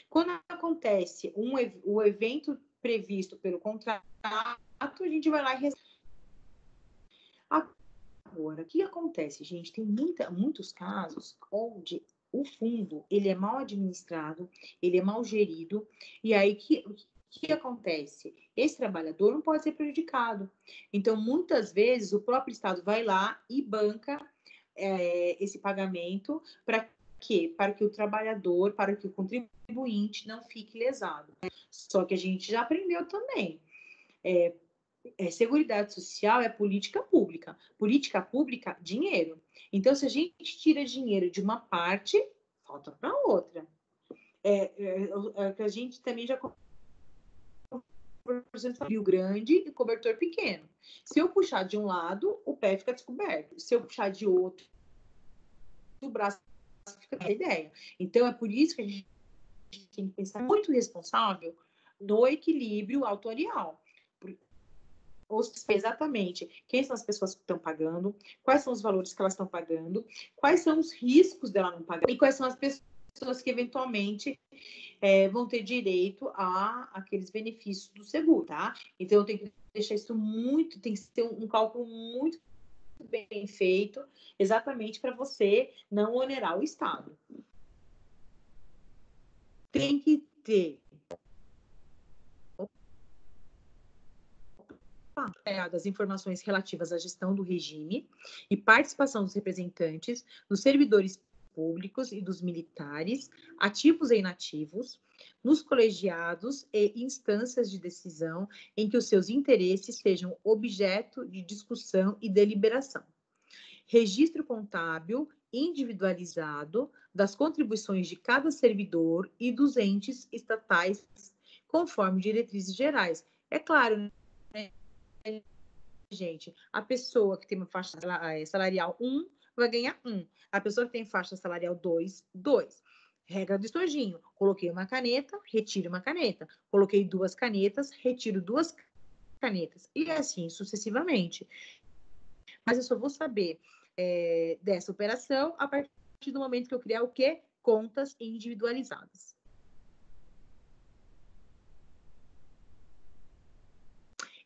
Speaker 1: Quando acontece o evento previsto pelo contrato, a gente vai lá e recebe. Agora, o que acontece, gente? Tem muitos casos onde o fundo ele é mal administrado, ele é mal gerido, e aí o que acontece? Esse trabalhador não pode ser prejudicado. Então, muitas vezes, o próprio Estado vai lá e banca esse pagamento para quê? Para que o trabalhador, para que o contribuinte não fique lesado. Só que a gente já aprendeu também. Seguridade social é política pública. Política pública, dinheiro. Então, se a gente tira dinheiro de uma parte, falta para outra. Que a gente também já Rio Grande e cobertor pequeno. Se eu puxar de um lado, o pé fica descoberto. Se eu puxar de outro, o braço fica com a ideia. Então, é por isso que a gente tem que pensar muito responsável no equilíbrio autorial. Ou seja, exatamente quem são as pessoas que estão pagando, quais são os valores que elas estão pagando, quais são os riscos dela não pagar e quais são as pessoas que eventualmente vão ter direito a aqueles benefícios do seguro, tá? Então, eu tenho que deixar isso tem que ser um cálculo muito bem feito, exatamente para você não onerar o Estado. Tem que ter das informações relativas à gestão do regime e participação dos representantes, dos servidores públicos e dos militares, ativos e inativos, nos colegiados e instâncias de decisão em que os seus interesses sejam objeto de discussão e deliberação. Registro contábil individualizado das contribuições de cada servidor e dos entes estatais, conforme diretrizes gerais. É claro, né, gente, a pessoa que tem uma faixa salarial 1 vai ganhar 1. A pessoa que tem faixa salarial 2, 2. Regra do estojinho. Coloquei uma caneta, retiro uma caneta. Coloquei 2 canetas, retiro 2 canetas. E assim sucessivamente. Mas eu só vou saber dessa operação a partir do momento que eu criar o quê? Contas individualizadas.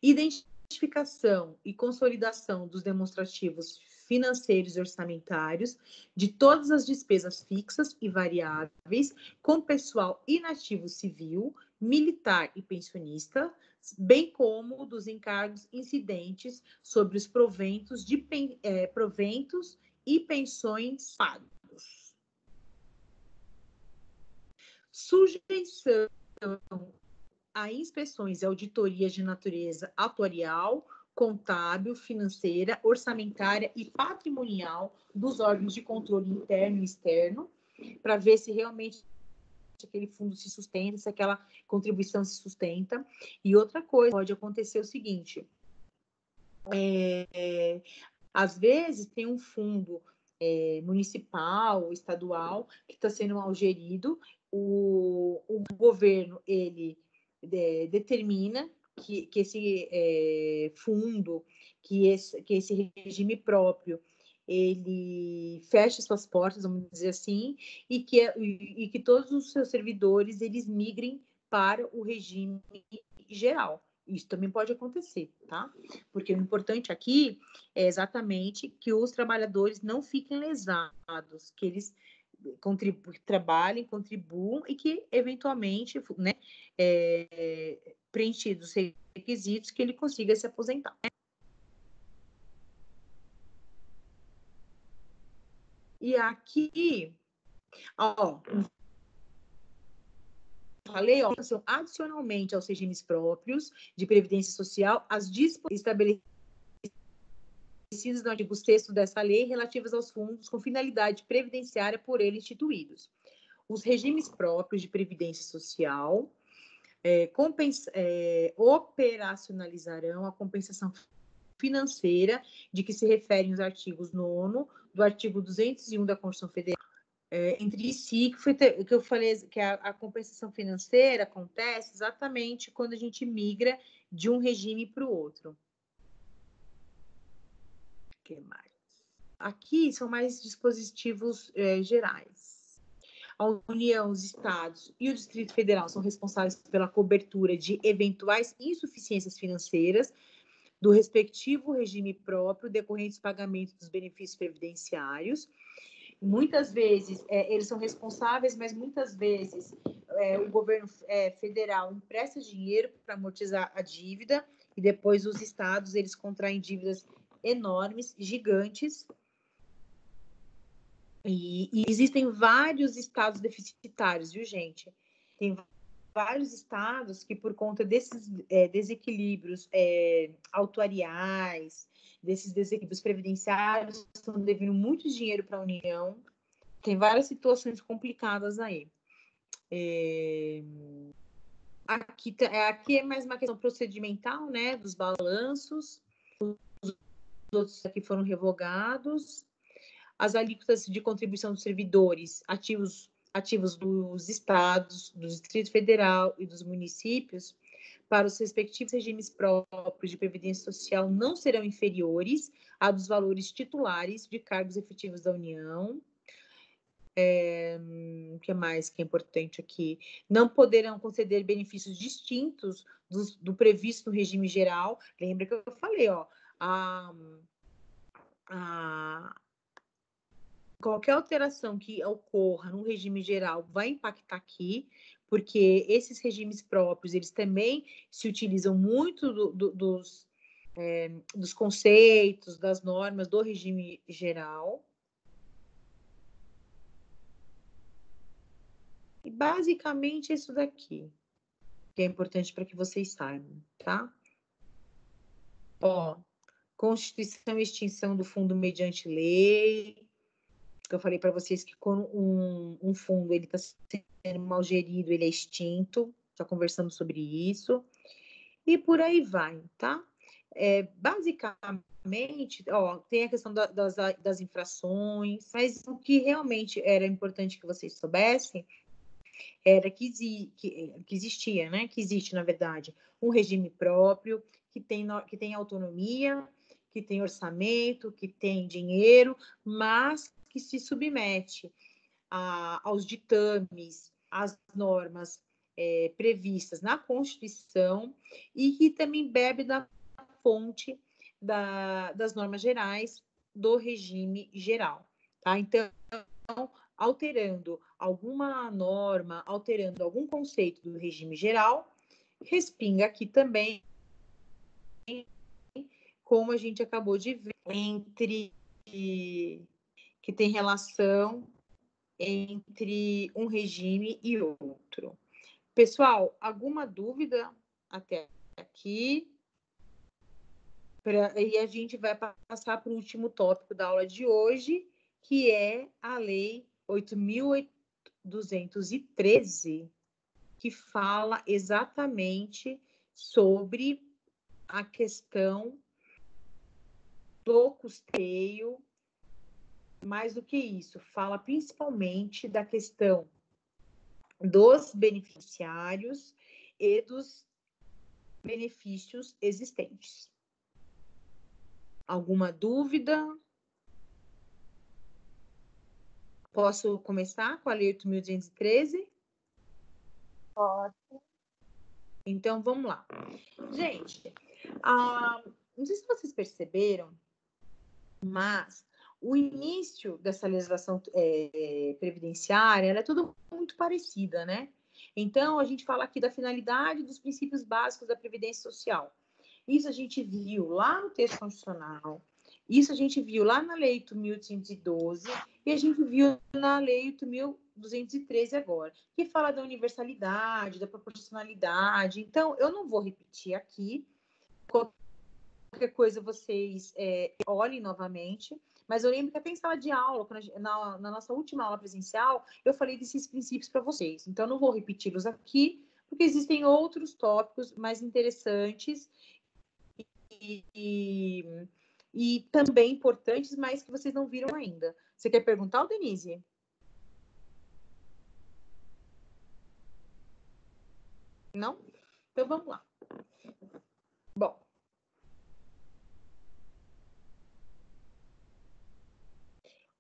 Speaker 1: Identificação e consolidação dos demonstrativos financeiros e orçamentários de todas as despesas fixas e variáveis com pessoal inativo civil, militar e pensionista, bem como dos encargos incidentes sobre os proventos e pensões pagos. Sujeição a inspeções e auditorias de natureza atuarial, contábil, financeira, orçamentária e patrimonial dos órgãos de controle interno e externo, para ver se realmente aquele fundo se sustenta, se aquela contribuição se sustenta. E outra coisa, pode acontecer o seguinte, às vezes tem um fundo municipal, estadual, que está sendo mal gerido, o governo, ele determina que esse fundo, que esse regime próprio, ele feche suas portas, vamos dizer assim, e que todos os seus servidores, eles migrem para o regime geral. Isso também pode acontecer, tá? Porque o importante aqui é exatamente que os trabalhadores não fiquem lesados, que eles trabalhem, contribuam e que, eventualmente, né, preenchidos os requisitos, que ele consiga se aposentar. E aqui, ó, falei, ó, são adicionalmente aos regimes próprios de previdência social, as disposições estabelecidas no artigo 6º dessa lei relativas aos fundos com finalidade previdenciária por ele instituídos. Os regimes próprios de previdência social operacionalizarão a compensação financeira de que se referem os artigos 9º do artigo 201 da Constituição Federal. Entre si, que eu falei que a compensação financeira acontece exatamente quando a gente migra de um regime para o outro. O que mais? Aqui são mais dispositivos gerais. A União, os Estados e o Distrito Federal são responsáveis pela cobertura de eventuais insuficiências financeiras do respectivo regime próprio decorrentes do pagamento dos benefícios previdenciários. Muitas vezes eles são responsáveis, mas muitas vezes o governo federal empresta dinheiro para amortizar a dívida e depois os estados eles contraem dívidas enormes, gigantes. E existem vários estados deficitários, viu, gente? Tem vários estados que, por conta desses desequilíbrios autuariais, desses desequilíbrios previdenciários, estão devendo muito dinheiro para a União. Tem várias situações complicadas aí. Aqui é mais uma questão procedimental, né, dos balanços. Os outros aqui foram revogados. As alíquotas de contribuição dos servidores ativos dos estados, do Distrito Federal e dos municípios para os respectivos regimes próprios de previdência social não serão inferiores a dos valores titulares de cargos efetivos da União. O que mais que é importante aqui? Não poderão conceder benefícios distintos do previsto no regime geral. Lembra que eu falei, ó, qualquer alteração que ocorra no regime geral vai impactar aqui, porque esses regimes próprios, eles também se utilizam muito dos conceitos, das normas do regime geral. E basicamente isso daqui, que é importante para que vocês saibam, tá? Ó, constituição e extinção do fundo mediante lei. Eu falei para vocês que quando um fundo ele está sendo mal gerido, ele é extinto. Já conversamos sobre isso. E por aí vai, tá? Basicamente, ó, tem a questão das infrações, mas o que realmente era importante que vocês soubessem era que existia, né? Que existe, na verdade, um regime próprio, que tem autonomia, que tem orçamento, que tem dinheiro, mas que se submete aos ditames, às normas previstas na Constituição e que também bebe da fonte das normas gerais do regime geral, tá? Então, alterando alguma norma, alterando algum conceito do regime geral, respinga aqui também, como a gente acabou de ver, entre que tem relação entre um regime e outro. Pessoal, alguma dúvida até aqui? E a gente vai passar para o último tópico da aula de hoje, que é a Lei 8.213, que fala exatamente sobre a questão do custeio. Mais do que isso, fala principalmente da questão dos beneficiários e dos benefícios existentes. Alguma dúvida? Posso começar com a Lei 8.213?
Speaker 4: Pode.
Speaker 1: Então, vamos lá. Gente, não sei se vocês perceberam, mas o início dessa legislação previdenciária ela é tudo muito parecida, né? Então, a gente fala aqui da finalidade dos princípios básicos da Previdência Social. Isso a gente viu lá no texto constitucional, isso a gente viu lá na Lei 8.812 e a gente viu na Lei 8.213 agora, que fala da universalidade, da proporcionalidade. Então, eu não vou repetir aqui, qualquer coisa vocês olhem novamente, mas eu lembro que até em sala de aula, na nossa última aula presencial, eu falei desses princípios para vocês. Então, eu não vou repeti-los aqui, porque existem outros tópicos mais interessantes e também importantes, mas que vocês não viram ainda. Você quer perguntar, Denise? Não? Então, vamos lá. Bom.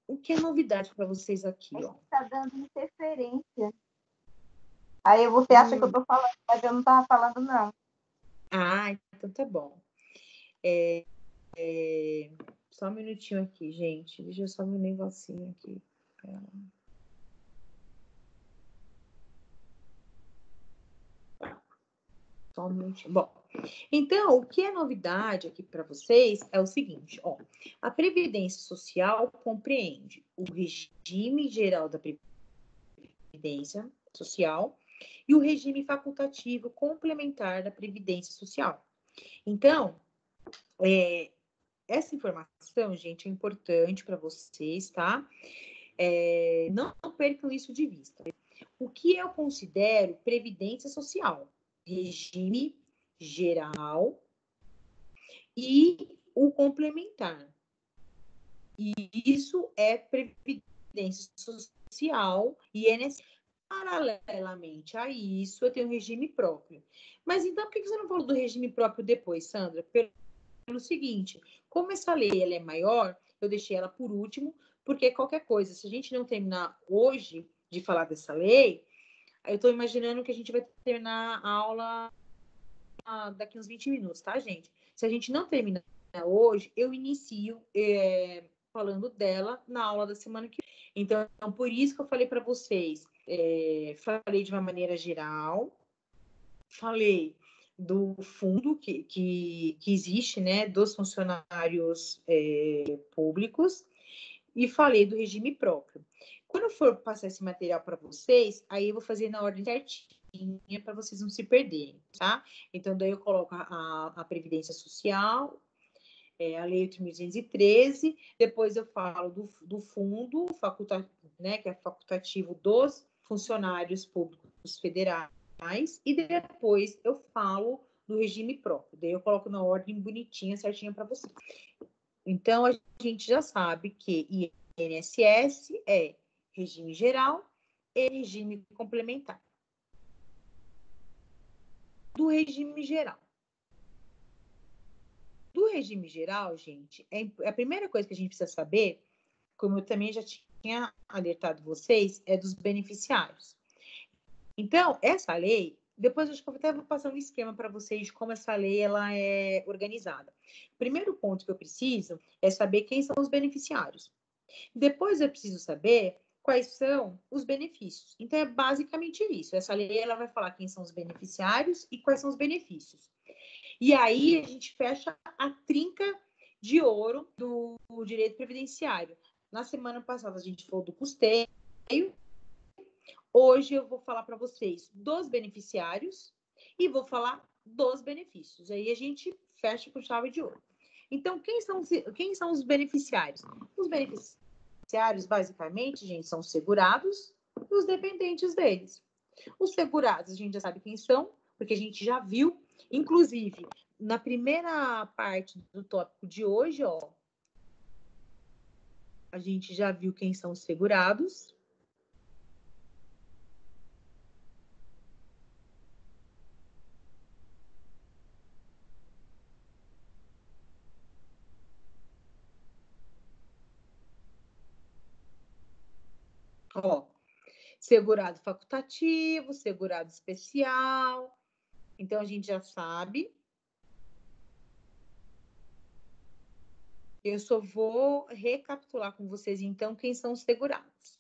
Speaker 1: O que é novidade para vocês aqui, ó?
Speaker 4: Tá dando interferência. Aí você acha que eu tô falando, mas eu não tava falando, não.
Speaker 1: Ah, então tá bom. Só um minutinho aqui, gente. Deixa eu só ver um negocinho aqui. Só um minutinho. Bom, então, o que é novidade aqui para vocês é o seguinte, ó. A Previdência Social compreende o regime geral da Previdência Social e o regime facultativo complementar da Previdência Social. Então, essa informação, gente, é importante para vocês, tá? Não percam isso de vista. O que eu considero Previdência Social? Regime geral e o complementar. E isso é Previdência Social e INSS. Paralelamente a isso, eu tenho um regime próprio. Mas então, por que você não falou do regime próprio depois, Sandra? Pelo seguinte, como essa lei ela é maior, eu deixei ela por último, porque qualquer coisa, se a gente não terminar hoje de falar dessa lei, eu estou imaginando que a gente vai terminar a aula daqui uns 20 minutos, tá, gente? Se a gente não terminar hoje, eu inicio falando dela na aula da semana que vem. Então, por isso que eu falei para vocês, falei de uma maneira geral, falei do fundo que existe, né, dos funcionários públicos, e falei do regime próprio. Quando eu for passar esse material para vocês, aí eu vou fazer na ordem certinha para vocês não se perderem, tá? Então, daí eu coloco a Previdência Social, a Lei 8.213, depois eu falo do fundo facultativo, né, que é facultativo dos funcionários públicos federais, e depois eu falo do regime próprio. Daí eu coloco na ordem bonitinha, certinha para vocês. Então, a gente já sabe que INSS é regime geral e regime complementar. Do regime geral. Do regime geral, gente, a primeira coisa que a gente precisa saber, como eu também já tinha alertado vocês, é dos beneficiários. Então, essa lei, depois eu até vou passar um esquema para vocês de como essa lei ela é organizada. O primeiro ponto que eu preciso é saber quem são os beneficiários. Depois eu preciso saber quais são os benefícios. Então, é basicamente isso. Essa lei ela vai falar quem são os beneficiários e quais são os benefícios. E aí, a gente fecha a trinca de ouro do direito previdenciário. Na semana passada, a gente falou do custeio. Hoje, eu vou falar para vocês dos beneficiários e vou falar dos benefícios. Aí, a gente fecha com chave de ouro. Então, quem são os beneficiários? Os beneficiários, basicamente, gente, são os segurados e os dependentes deles. Os segurados, a gente já sabe quem são, porque a gente já viu. Inclusive, na primeira parte do tópico de hoje, ó, a gente já viu quem são os segurados. Ó, segurado facultativo, segurado especial. Então, a gente já sabe. Eu só vou recapitular com vocês, então, quem são os segurados.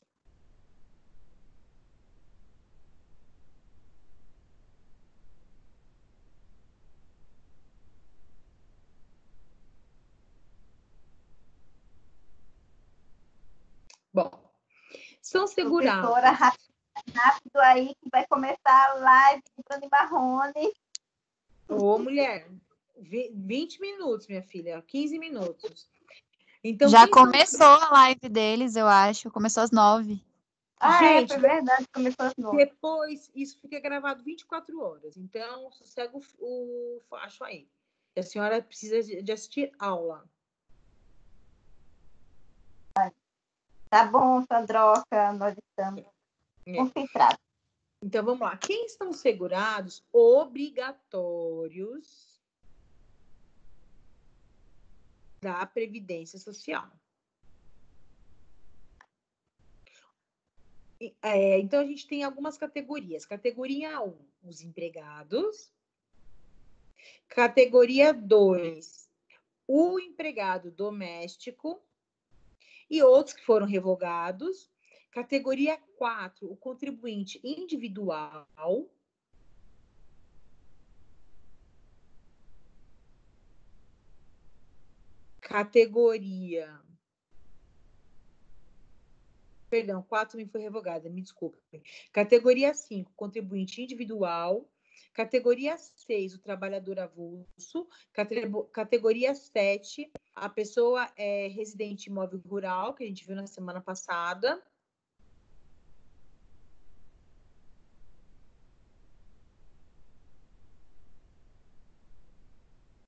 Speaker 1: Bom, são segurados.
Speaker 4: Professora, rápido aí, que vai começar a live de Bruno Marrone.
Speaker 1: Ô, mulher, 20 minutos, minha filha, 15 minutos. Então,
Speaker 2: já começou a live deles, eu acho. Começou às 9.
Speaker 1: Gente,
Speaker 4: foi verdade, começou às 9.
Speaker 1: Depois, isso fica gravado 24 horas. Então, sossega o facho aí. A senhora precisa de assistir aula.
Speaker 4: Tá bom, Sandroca, nós estamos concentrados.
Speaker 1: Então, vamos lá. Quem estão segurados obrigatórios da Previdência Social? Então, a gente tem algumas categorias. Categoria 1, os empregados. Categoria 2, o empregado doméstico. E outros que foram revogados. Categoria 4, o contribuinte individual. Categoria... Perdão, 4 me foi revogada, me desculpe. Categoria 5, contribuinte individual. Categoria 6, o trabalhador avulso. Categoria 7, a pessoa é residente imóvel rural, que a gente viu na semana passada.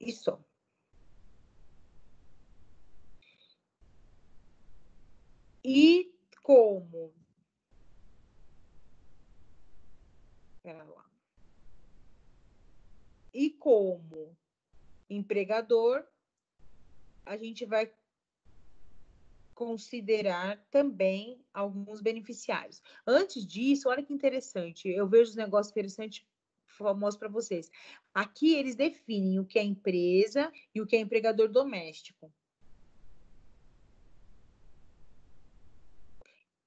Speaker 1: Isso. E como? Pera lá. E como empregador, a gente vai considerar também alguns beneficiários. Antes disso, olha que interessante, eu vejo os negócios interessantes, mostro para vocês. Aqui eles definem o que é empresa e o que é empregador doméstico.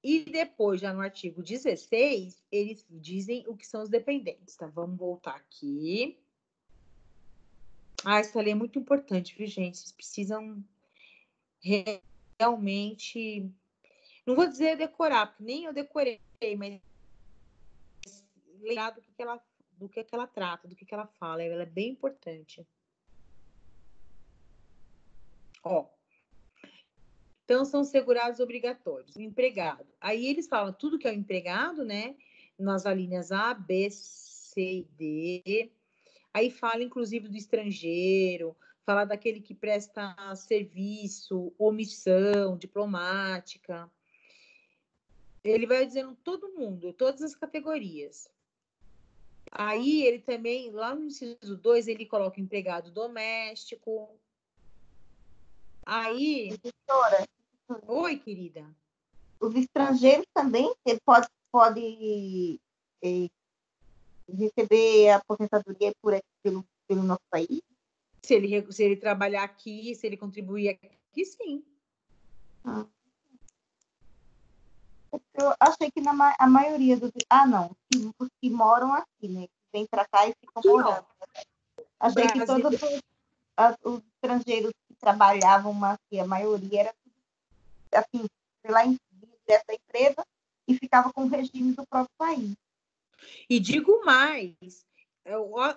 Speaker 1: E depois, já no artigo 16, eles dizem o que são os dependentes, tá? Vamos voltar aqui. Essa lei é muito importante, viu, gente? Vocês precisam realmente Não vou dizer decorar, porque nem eu decorei, mas lembrar do que ela trata, do que ela fala. Ela é bem importante. Ó. Então, são segurados obrigatórios. O empregado. Aí eles falam tudo que é o empregado, né? Nas alíneas A, B, C e D. Aí fala, inclusive, do estrangeiro, fala daquele que presta serviço, omissão, diplomática. Ele vai dizendo todo mundo, todas as categorias. Aí ele também, lá no inciso 2, ele coloca empregado doméstico. Aí...
Speaker 4: Professora,
Speaker 1: Oi, querida.
Speaker 4: os estrangeiros também pode receber a aposentadoria pelo nosso país?
Speaker 1: Se ele trabalhar aqui, se ele contribuir aqui, sim.
Speaker 4: Eu achei que a maioria dos... Ah, não. Os que moram aqui, né? Que vêm para cá e ficam morando. Achei que todos os estrangeiros que trabalhavam aqui, a maioria era assim, lá em dessa empresa e ficava com o regime do próprio país.
Speaker 1: E digo mais,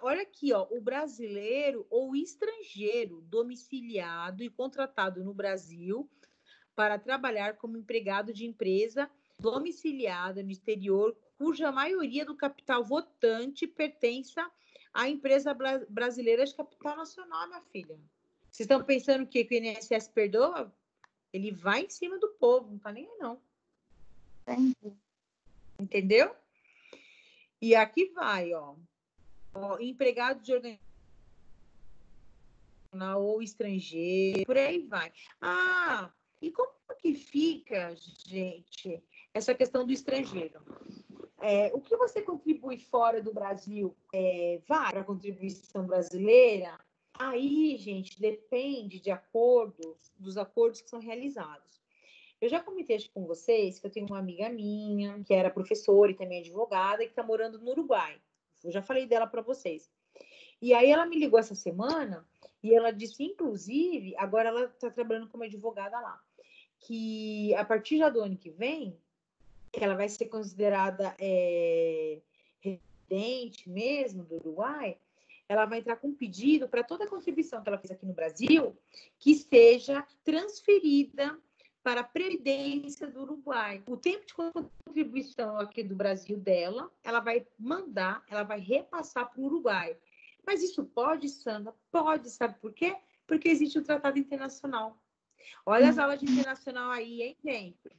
Speaker 1: olha aqui, ó, o brasileiro ou o estrangeiro domiciliado e contratado no Brasil para trabalhar como empregado de empresa domiciliada no exterior, cuja maioria do capital votante pertença à empresa brasileira de capital nacional, minha filha. Vocês estão pensando que o INSS perdoa? Ele vai em cima do povo, não tá nem aí, não.
Speaker 4: Entendi.
Speaker 1: Entendeu? E aqui vai, ó. Empregado de organização ou estrangeiro, por aí vai. Ah, e como que fica, gente, essa questão do estrangeiro? O que você contribui fora do Brasil vai para a contribuição brasileira? Aí, gente, depende dos acordos que são realizados. Eu já comentei com vocês que eu tenho uma amiga minha, que era professora e também advogada, e que está morando no Uruguai. Eu já falei dela para vocês. E aí ela me ligou essa semana e ela disse, inclusive, agora ela está trabalhando como advogada lá, que a partir já do ano que vem, que ela vai ser considerada residente mesmo do Uruguai, ela vai entrar com um pedido para toda a contribuição que ela fez aqui no Brasil, que seja transferida para a Previdência do Uruguai. O tempo de contribuição aqui do Brasil dela, ela vai mandar, ela vai repassar para o Uruguai. Mas isso pode, Sandra? Pode, sabe por quê? Porque existe o Tratado Internacional. Olha as aulas de internacional aí, hein, gente?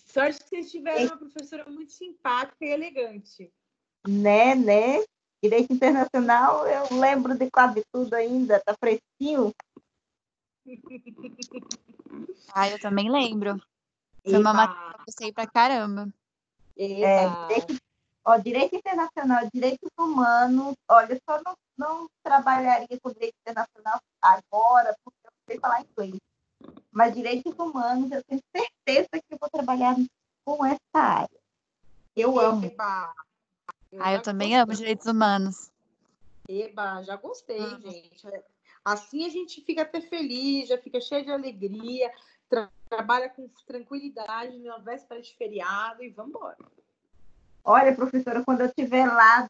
Speaker 1: Sorte que vocês tiveram uma professora muito simpática e elegante.
Speaker 4: Né? Direito internacional, eu lembro de quase tudo ainda, tá fresquinho.
Speaker 2: Eu também lembro. Foi uma matéria que eu gostei pra caramba.
Speaker 4: Direito internacional, direitos humanos, olha, eu só não trabalharia com direito internacional agora, porque eu não sei falar inglês. Mas direitos humanos, eu tenho certeza que eu vou trabalhar com essa área. Eu amo.
Speaker 2: Eu também amo direitos humanos.
Speaker 1: Já gostei, gente. Assim a gente fica até feliz, já fica cheio de alegria, trabalha com tranquilidade na véspera de feriado e vamos embora.
Speaker 4: Olha, professora, quando eu estiver lá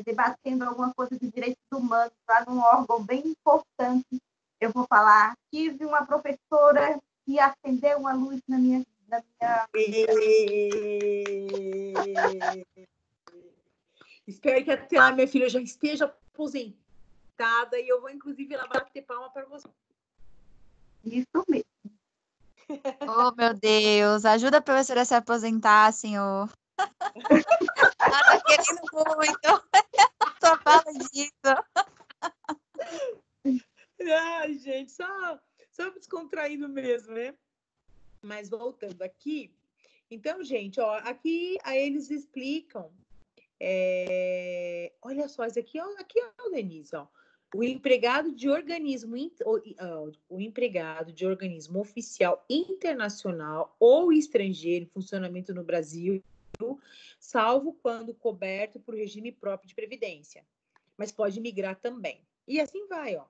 Speaker 4: debatendo alguma coisa de direitos humanos, lá num órgão bem importante, eu vou falar, tive uma professora que acendeu uma luz na minha...
Speaker 1: Espero que até lá minha filha já esteja aposentada e eu vou, inclusive, lá bater palma para você.
Speaker 4: Isso mesmo.
Speaker 2: Oh, meu Deus. Ajuda a professora a se aposentar, senhor. Ela tá querendo muito. Só fala disso.
Speaker 1: Ai, gente, só descontraindo mesmo, né? Mas voltando aqui. Então, gente, ó, aqui aí eles explicam. Olha só, isso aqui, ó, Denise, ó. O empregado de organismo oficial internacional ou estrangeiro em funcionamento no Brasil, salvo quando coberto por regime próprio de previdência, mas pode migrar também. E assim vai, ó.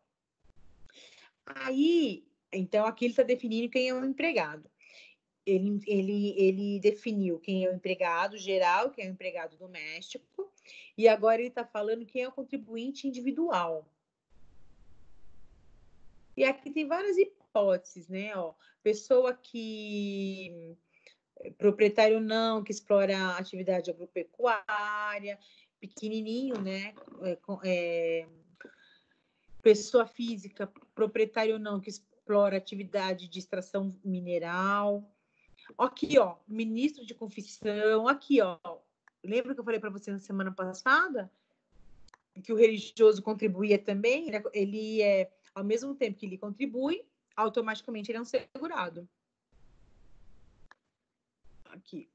Speaker 1: Aí Então, aqui ele está definindo quem é o empregado. Ele definiu quem é o empregado geral, quem é o empregado doméstico, e agora ele está falando quem é o contribuinte individual. E aqui tem várias hipóteses, né? Ó, pessoa que... proprietário não, que explora a atividade agropecuária, pequenininho, né? Pessoa física, proprietário não, que explora atividade de extração mineral. Aqui, ó, ministro de confissão. Aqui, ó. Lembra que eu falei para você na semana passada? Que o religioso contribuía também? Ele é, ao mesmo tempo que ele contribui, automaticamente ele é um segurado. Aqui.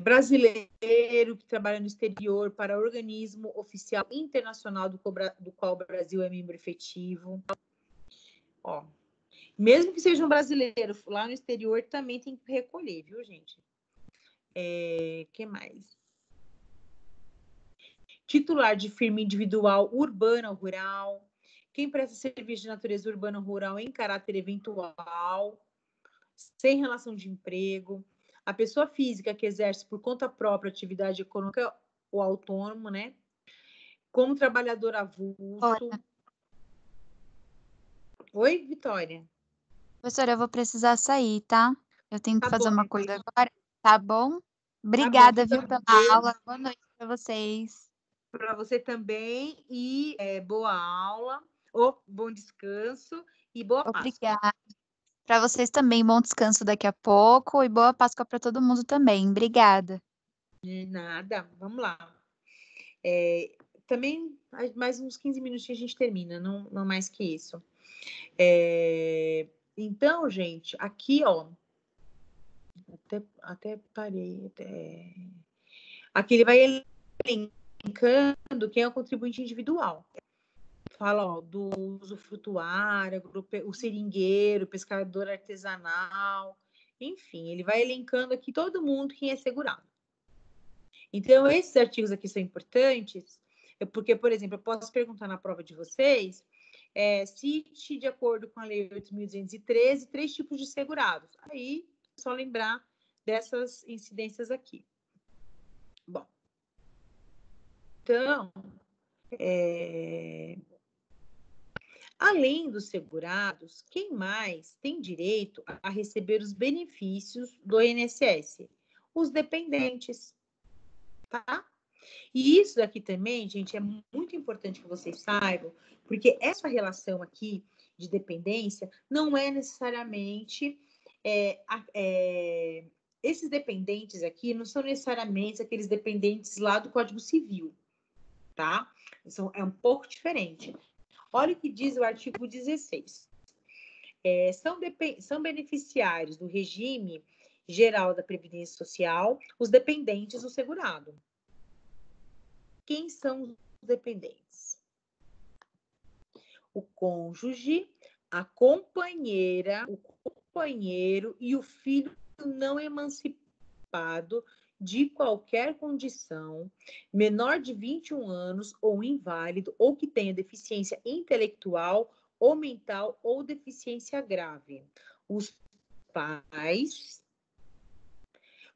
Speaker 1: Brasileiro que trabalha no exterior para organismo oficial internacional do qual o Brasil é membro efetivo. Ó, mesmo que seja um brasileiro lá no exterior, também tem que recolher, viu, gente? Que mais? Titular de firma individual urbana ou rural. Quem presta serviço de natureza urbana ou rural em caráter eventual, sem relação de emprego. A pessoa física que exerce por conta própria atividade econômica ou autônomo, né? Como trabalhador avulso. Oi, Vitória.
Speaker 2: Professora, eu vou precisar sair, tá? Eu tenho que fazer uma coisa agora, tá bom? Obrigada, viu, pela aula. Boa noite para vocês.
Speaker 1: Para você também, e boa aula, bom descanso e boa Páscoa.
Speaker 2: Obrigada. Para vocês também, bom descanso daqui a pouco e boa Páscoa para todo mundo também. Obrigada.
Speaker 1: De nada, vamos lá. Também, mais uns 15 minutinhos a gente termina, não mais que isso. Então, gente, aqui, ó, até parei. Aqui ele vai elencando quem é o contribuinte individual. Fala, ó, do usufrutuário, o seringueiro, o pescador artesanal, enfim, ele vai elencando aqui todo mundo quem é segurado. Então, esses artigos aqui são importantes, porque, por exemplo, eu posso perguntar na prova de vocês, cite, de acordo com a Lei 8.213, 3 tipos de segurados. Aí, é só lembrar dessas incidências aqui. Bom, então, além dos segurados, quem mais tem direito a receber os benefícios do INSS? Os dependentes, tá? E isso aqui também, gente, é muito importante que vocês saibam, porque essa relação aqui de dependência não é necessariamente... esses dependentes aqui não são necessariamente aqueles dependentes lá do Código Civil, tá? É um pouco diferente. Olha o que diz o artigo 16. São beneficiários do regime geral da Previdência Social os dependentes do segurado. Quem são os dependentes? O cônjuge, a companheira, o companheiro e o filho não emancipado de qualquer condição, menor de 21 anos ou inválido, ou que tenha deficiência intelectual ou mental ou deficiência grave. Os pais,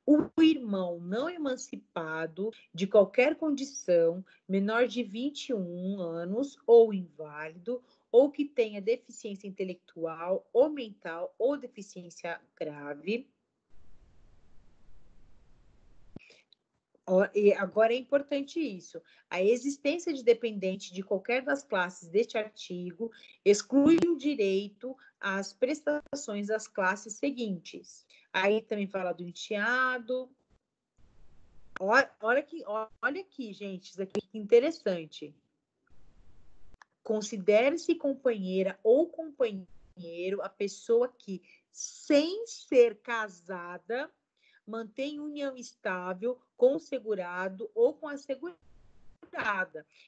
Speaker 1: o irmão não emancipado de qualquer condição, menor de 21 anos ou inválido, ou que tenha deficiência intelectual ou mental ou deficiência grave. E agora é importante isso. A existência de dependente de qualquer das classes deste artigo exclui o direito às prestações das classes seguintes. Aí também fala do enteado. Olha aqui, gente, isso aqui é interessante. Considere-se companheira ou companheiro a pessoa que, sem ser casada, mantém união estável com o segurado ou com a segurada.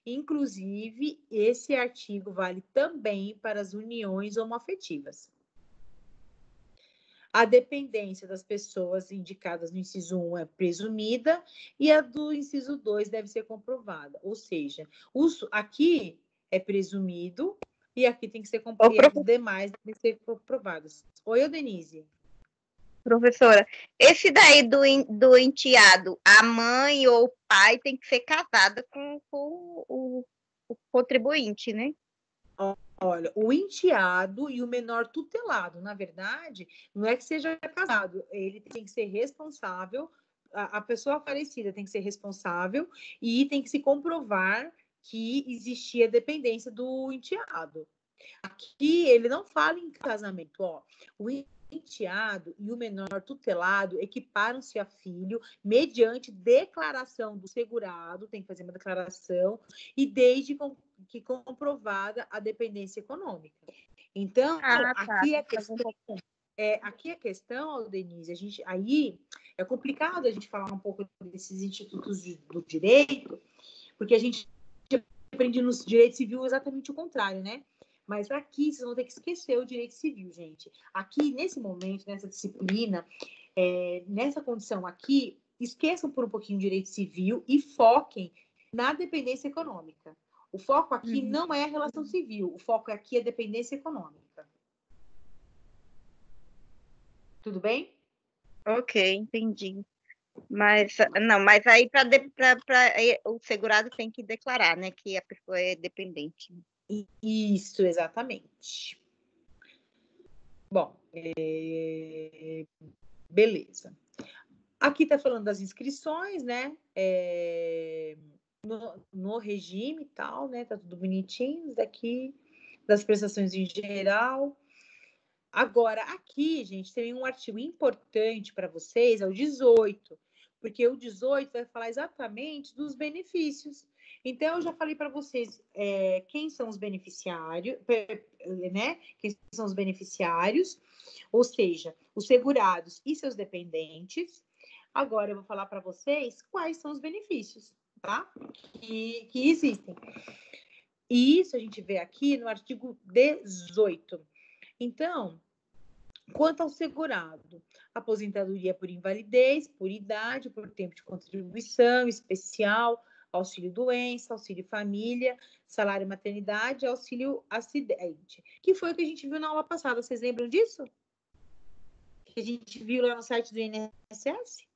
Speaker 1: Inclusive, esse artigo vale também para as uniões homoafetivas. A dependência das pessoas indicadas no inciso 1 é presumida e a do inciso 2 deve ser comprovada. Ou seja, aqui é presumido, E aqui tem que ser os demais têm que ser comprovados. Oi, Denise.
Speaker 6: Professora, esse daí do enteado, a mãe ou o pai tem que ser casada com o contribuinte, né?
Speaker 1: Olha, o enteado e o menor tutelado, na verdade, não é que seja casado, ele tem que ser responsável, a pessoa falecida tem que ser responsável e tem que se comprovar que existia dependência do enteado. Aqui ele não fala em casamento, ó. O enteado e o menor tutelado equiparam-se a filho mediante declaração do segurado, tem que fazer uma declaração, e desde que comprovada a dependência econômica. Então, aqui a questão, Denise, aí é complicado a gente falar um pouco desses institutos do direito, porque a gente aprende no direito civil exatamente o contrário, né? Mas aqui vocês vão ter que esquecer o direito civil, gente. Aqui, nesse momento, nessa disciplina, nessa condição aqui, esqueçam por um pouquinho o direito civil e foquem na dependência econômica. O foco aqui não é a relação civil, o foco aqui é a dependência econômica. Tudo bem?
Speaker 6: Ok, entendi. Mas aí o segurado tem que declarar, né, que a pessoa é dependente.
Speaker 1: Isso, exatamente. Bom, beleza. Aqui está falando das inscrições, né? No regime e tal, né? Tá tudo bonitinho daqui, das prestações em geral. Agora, aqui, gente, tem um artigo importante para vocês, é o 18, porque o 18 vai falar exatamente dos benefícios. Então, eu já falei para vocês quem são os beneficiários, né? Quem são os beneficiários, ou seja, os segurados e seus dependentes. Agora, eu vou falar para vocês quais são os benefícios, tá? Que existem. E isso a gente vê aqui no artigo 18. Então, quanto ao segurado, aposentadoria por invalidez, por idade, por tempo de contribuição especial, auxílio-doença, auxílio-família, salário maternidade, auxílio-acidente. Que foi o que a gente viu na aula passada. Vocês lembram disso? Que a gente viu lá no site do INSS?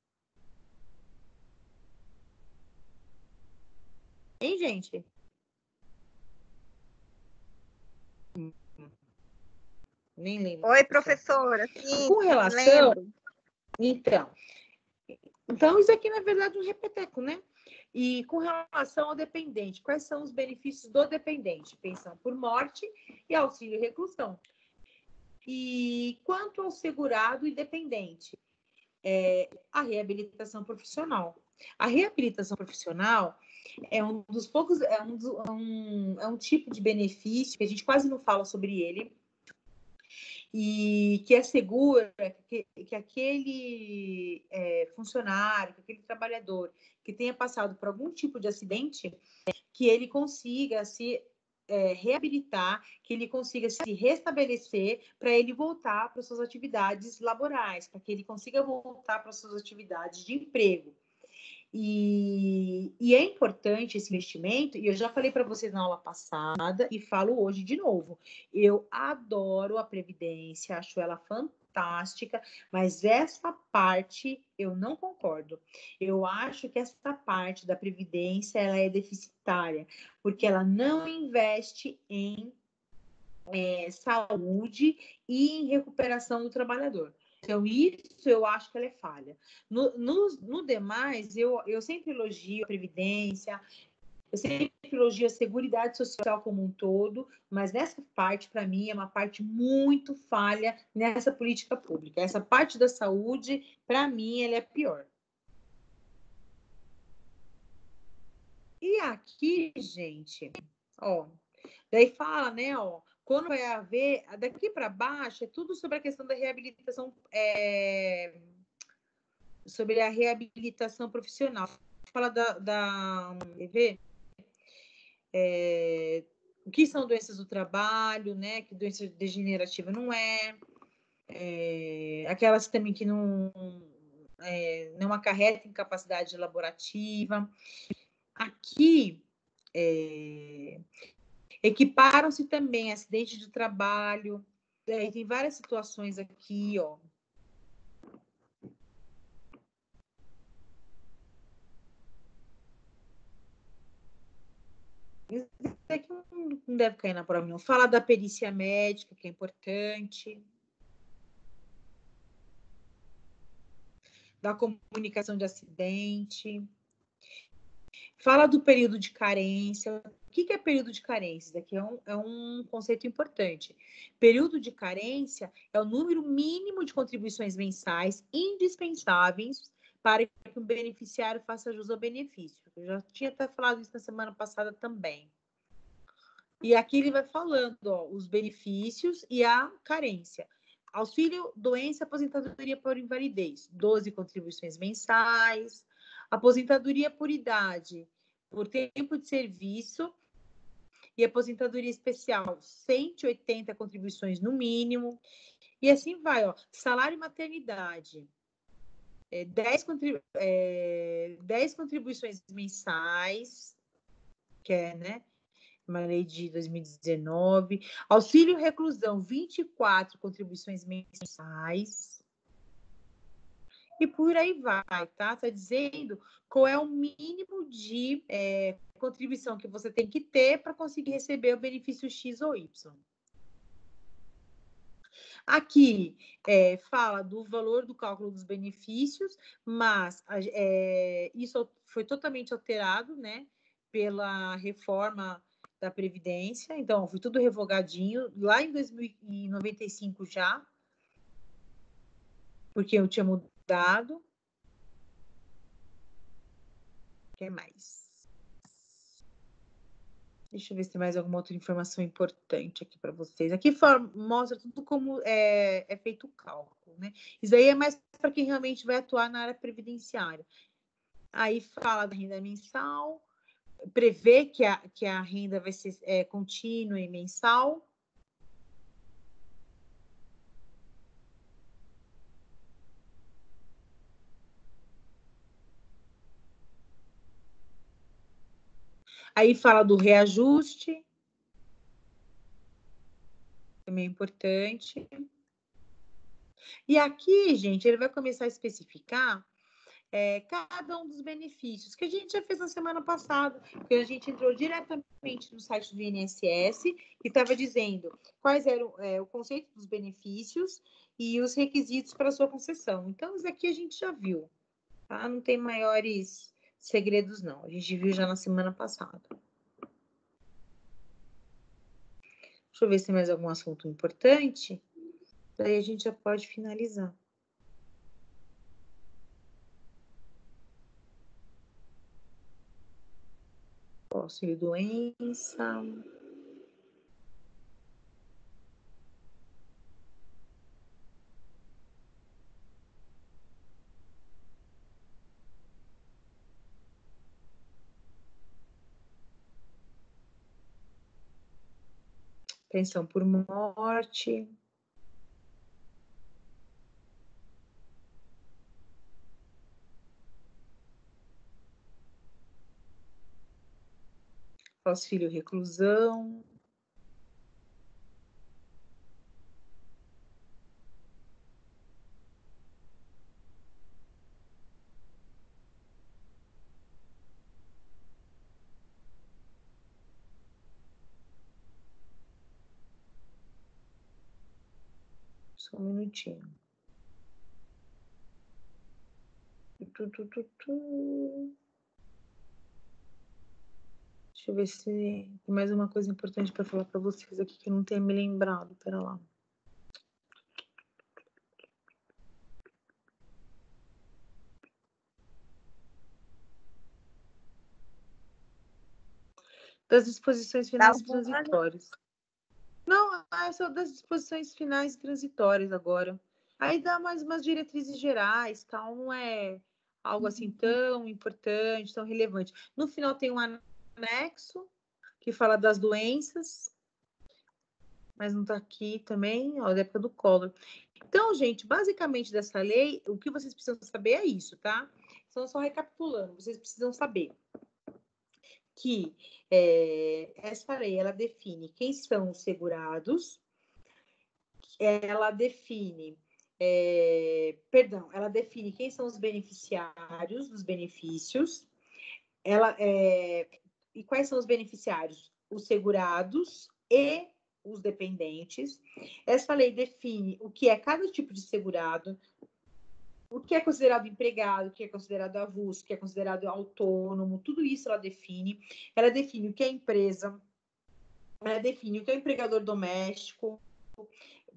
Speaker 1: Hein, gente? Nem lembro.
Speaker 6: Oi, professora. Sim,
Speaker 1: com relação...
Speaker 6: lembro.
Speaker 1: Então, isso aqui, na verdade, é um repeteco, né? E com relação ao dependente, quais são os benefícios do dependente? Pensão por morte e auxílio reclusão. E quanto ao segurado e dependente? A reabilitação profissional. A reabilitação profissional é um dos poucos, é um tipo de benefício que a gente quase não fala sobre ele, e que assegura que aquele funcionário, que aquele trabalhador que tenha passado por algum tipo de acidente, que ele consiga se reabilitar, que ele consiga se restabelecer para ele voltar para suas atividades laborais, para que ele consiga voltar para suas atividades de emprego. E é importante esse investimento, e eu já falei para vocês na aula passada e falo hoje de novo. Eu adoro a Previdência, acho ela fantástica, mas essa parte eu não concordo. Eu acho que essa parte da Previdência ela é deficitária, porque ela não investe em saúde e em recuperação do trabalhador. Então, isso eu acho que ela é falha. No demais, eu sempre elogio a Previdência, eu sempre elogio a Seguridade Social como um todo, mas nessa parte, para mim, é uma parte muito falha nessa política pública. Essa parte da saúde, para mim, ela é pior. E aqui, gente, ó, daí fala, né, ó, quando vai haver, daqui para baixo, é tudo sobre a questão da reabilitação, sobre a reabilitação profissional. Fala o que são doenças do trabalho, né, que doença degenerativa não aquelas também que não acarretam incapacidade laborativa. Aqui, Equiparam-se também acidente de trabalho. Tem várias situações aqui, ó. Isso aqui não deve cair na prova, não. Fala da perícia médica, que é importante. Da comunicação de acidente. Fala do período de carência. O que é período de carência? Isso aqui é um conceito importante. Período de carência é o número mínimo de contribuições mensais indispensáveis para que o beneficiário faça jus ao benefício. Eu já tinha até falado isso na semana passada também. E aqui ele vai falando, ó, os benefícios e a carência. Auxílio, doença, aposentadoria por invalidez, 12 contribuições mensais. Aposentadoria por idade, por tempo de serviço. E aposentadoria especial, 180 contribuições no mínimo. E assim vai, ó. Salário e maternidade, 10 contribuições mensais, que é, né? Uma lei de 2019. Auxílio reclusão, 24 contribuições mensais. E por aí vai, tá? Está dizendo qual é o mínimo de contribuição que você tem que ter para conseguir receber o benefício X ou Y. Aqui fala do valor do cálculo dos benefícios, mas isso foi totalmente alterado, né? Pela reforma da Previdência. Então, foi tudo revogadinho lá em 2095 já, porque eu tinha mudado. O que mais? Deixa eu ver se tem mais alguma outra informação importante aqui para vocês. Aqui mostra tudo como é feito o cálculo, né? Isso aí é mais para quem realmente vai atuar na área previdenciária. Aí fala da renda mensal, prevê que a renda vai ser contínua e mensal. Aí fala do reajuste, também é importante. E aqui, gente, ele vai começar a especificar cada um dos benefícios que a gente já fez na semana passada, que a gente entrou diretamente no site do INSS e estava dizendo quais eram o conceito dos benefícios e os requisitos para a sua concessão. Então, isso aqui a gente já viu, tá? Não tem maiores segredos, não. A gente viu já na semana passada. Deixa eu ver se tem mais algum assunto importante. Daí a gente já pode finalizar. Auxílio doença. Pensão por morte. Auxílio reclusão. Só um minutinho. Deixa eu ver se tem mais uma coisa importante para falar para vocês aqui que eu não tenha me lembrado. Pera lá. Das disposições finais transitórias. Não, é só das disposições finais transitórias agora. Aí dá mais umas diretrizes gerais, tal, não é algo assim tão importante, tão relevante. No final tem um anexo que fala das doenças, mas não está aqui também, ó, da época do Collor. Então, gente, basicamente dessa lei, o que vocês precisam saber é isso, tá? Então, só recapitulando, vocês precisam saber que essa lei ela define quem são os segurados, ela define ela define quem são os beneficiários dos benefícios, e quais são os beneficiários? Os segurados e os dependentes. Essa lei define o que é cada tipo de segurado, o que é considerado empregado, o que é considerado avulso, o que é considerado autônomo, tudo isso ela define. Ela define o que é empresa, ela define o que é empregador doméstico,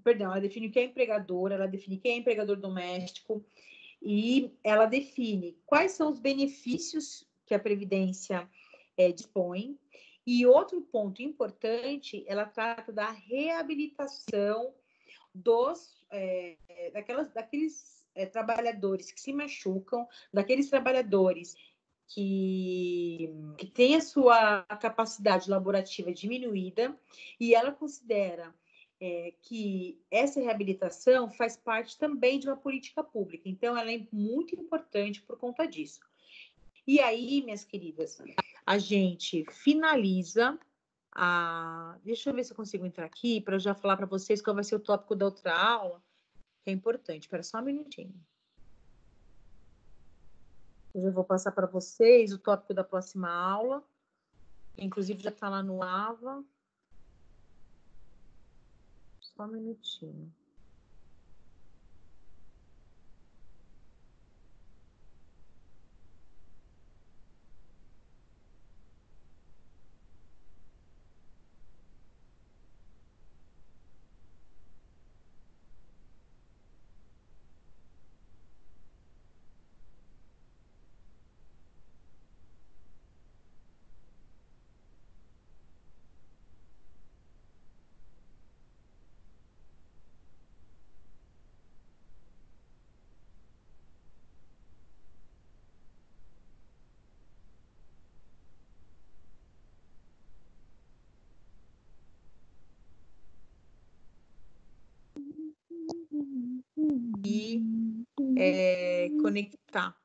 Speaker 1: ela define o que é empregador, ela define quem é empregador doméstico, e ela define quais são os benefícios que a Previdência dispõe. E outro ponto importante, ela trata da reabilitação daqueles trabalhadores que se machucam, daqueles trabalhadores que têm a sua capacidade laborativa diminuída, e ela considera que essa reabilitação faz parte também de uma política pública. Então, ela é muito importante por conta disso. E aí, minhas queridas, a gente finaliza Deixa eu ver se eu consigo entrar aqui para eu já falar para vocês qual vai ser o tópico da outra aula, que é importante. Espera só um minutinho. Eu já vou passar para vocês o tópico da próxima aula. Inclusive, já está lá no AVA. Só um minutinho. E conectar.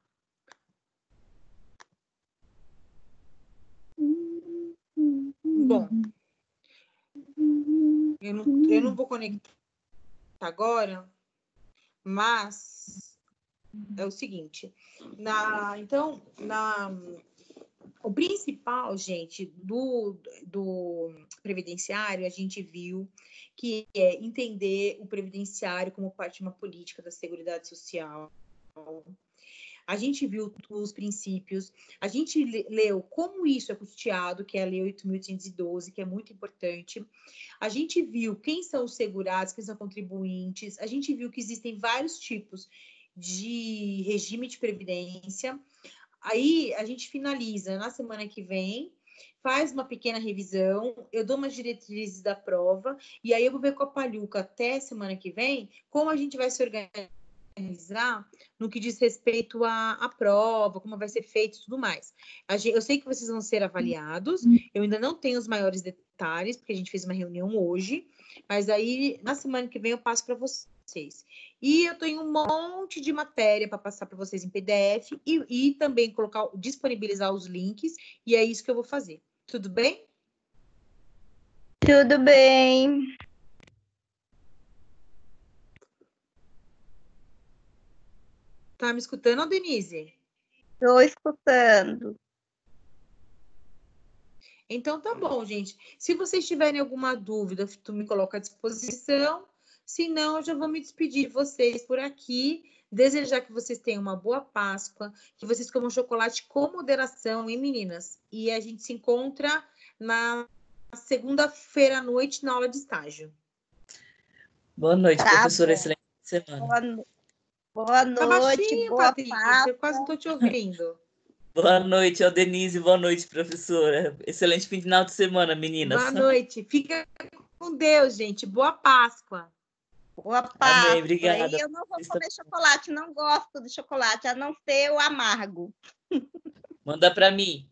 Speaker 1: Bom, eu não vou conectar agora, mas é o seguinte. O principal, gente, do previdenciário, a gente viu que é entender o previdenciário como parte de uma política da Seguridade Social. A gente viu os princípios, a gente leu como isso é custeado, que é a Lei 8.812, que é muito importante. A gente viu quem são os segurados, quem são contribuintes. A gente viu que existem vários tipos de regime de previdência. Aí a gente finaliza na semana que vem, faz uma pequena revisão, eu dou umas diretrizes da prova, e aí eu vou ver com a Palhuca até semana que vem como a gente vai se organizar no que diz respeito à prova, como vai ser feito e tudo mais. Eu sei que vocês vão ser avaliados, eu ainda não tenho os maiores detalhes, porque a gente fez uma reunião hoje, mas aí na semana que vem eu passo para vocês. E eu tenho um monte de matéria para passar para vocês em PDF e também disponibilizar os links, e é isso que eu vou fazer. Tudo bem?
Speaker 6: Tudo bem.
Speaker 1: Tá me escutando, Denise?
Speaker 6: Estou escutando.
Speaker 1: Então tá bom, gente. Se vocês tiverem alguma dúvida, tu me coloca à disposição. Se não, eu já vou me despedir de vocês por aqui. Desejar que vocês tenham uma boa Páscoa, que vocês comam chocolate com moderação, hein, meninas? E a gente se encontra na segunda-feira à noite na aula de estágio.
Speaker 7: Boa noite, professora.
Speaker 6: Bom.
Speaker 7: Excelente semana.
Speaker 6: Boa noite,
Speaker 1: Tá baixinho,
Speaker 6: boa
Speaker 1: Patrícia.
Speaker 6: Páscoa.
Speaker 1: Eu quase não tô te ouvindo.
Speaker 7: Boa noite, Denise. Boa noite, professora. Excelente final de semana, meninas.
Speaker 1: Boa noite. Fica com Deus, gente. Boa Páscoa.
Speaker 6: Boa Páscoa.
Speaker 7: Amém, obrigada.
Speaker 6: E eu não vou comer chocolate, não gosto de chocolate, a não ser o amargo.
Speaker 7: Manda para mim.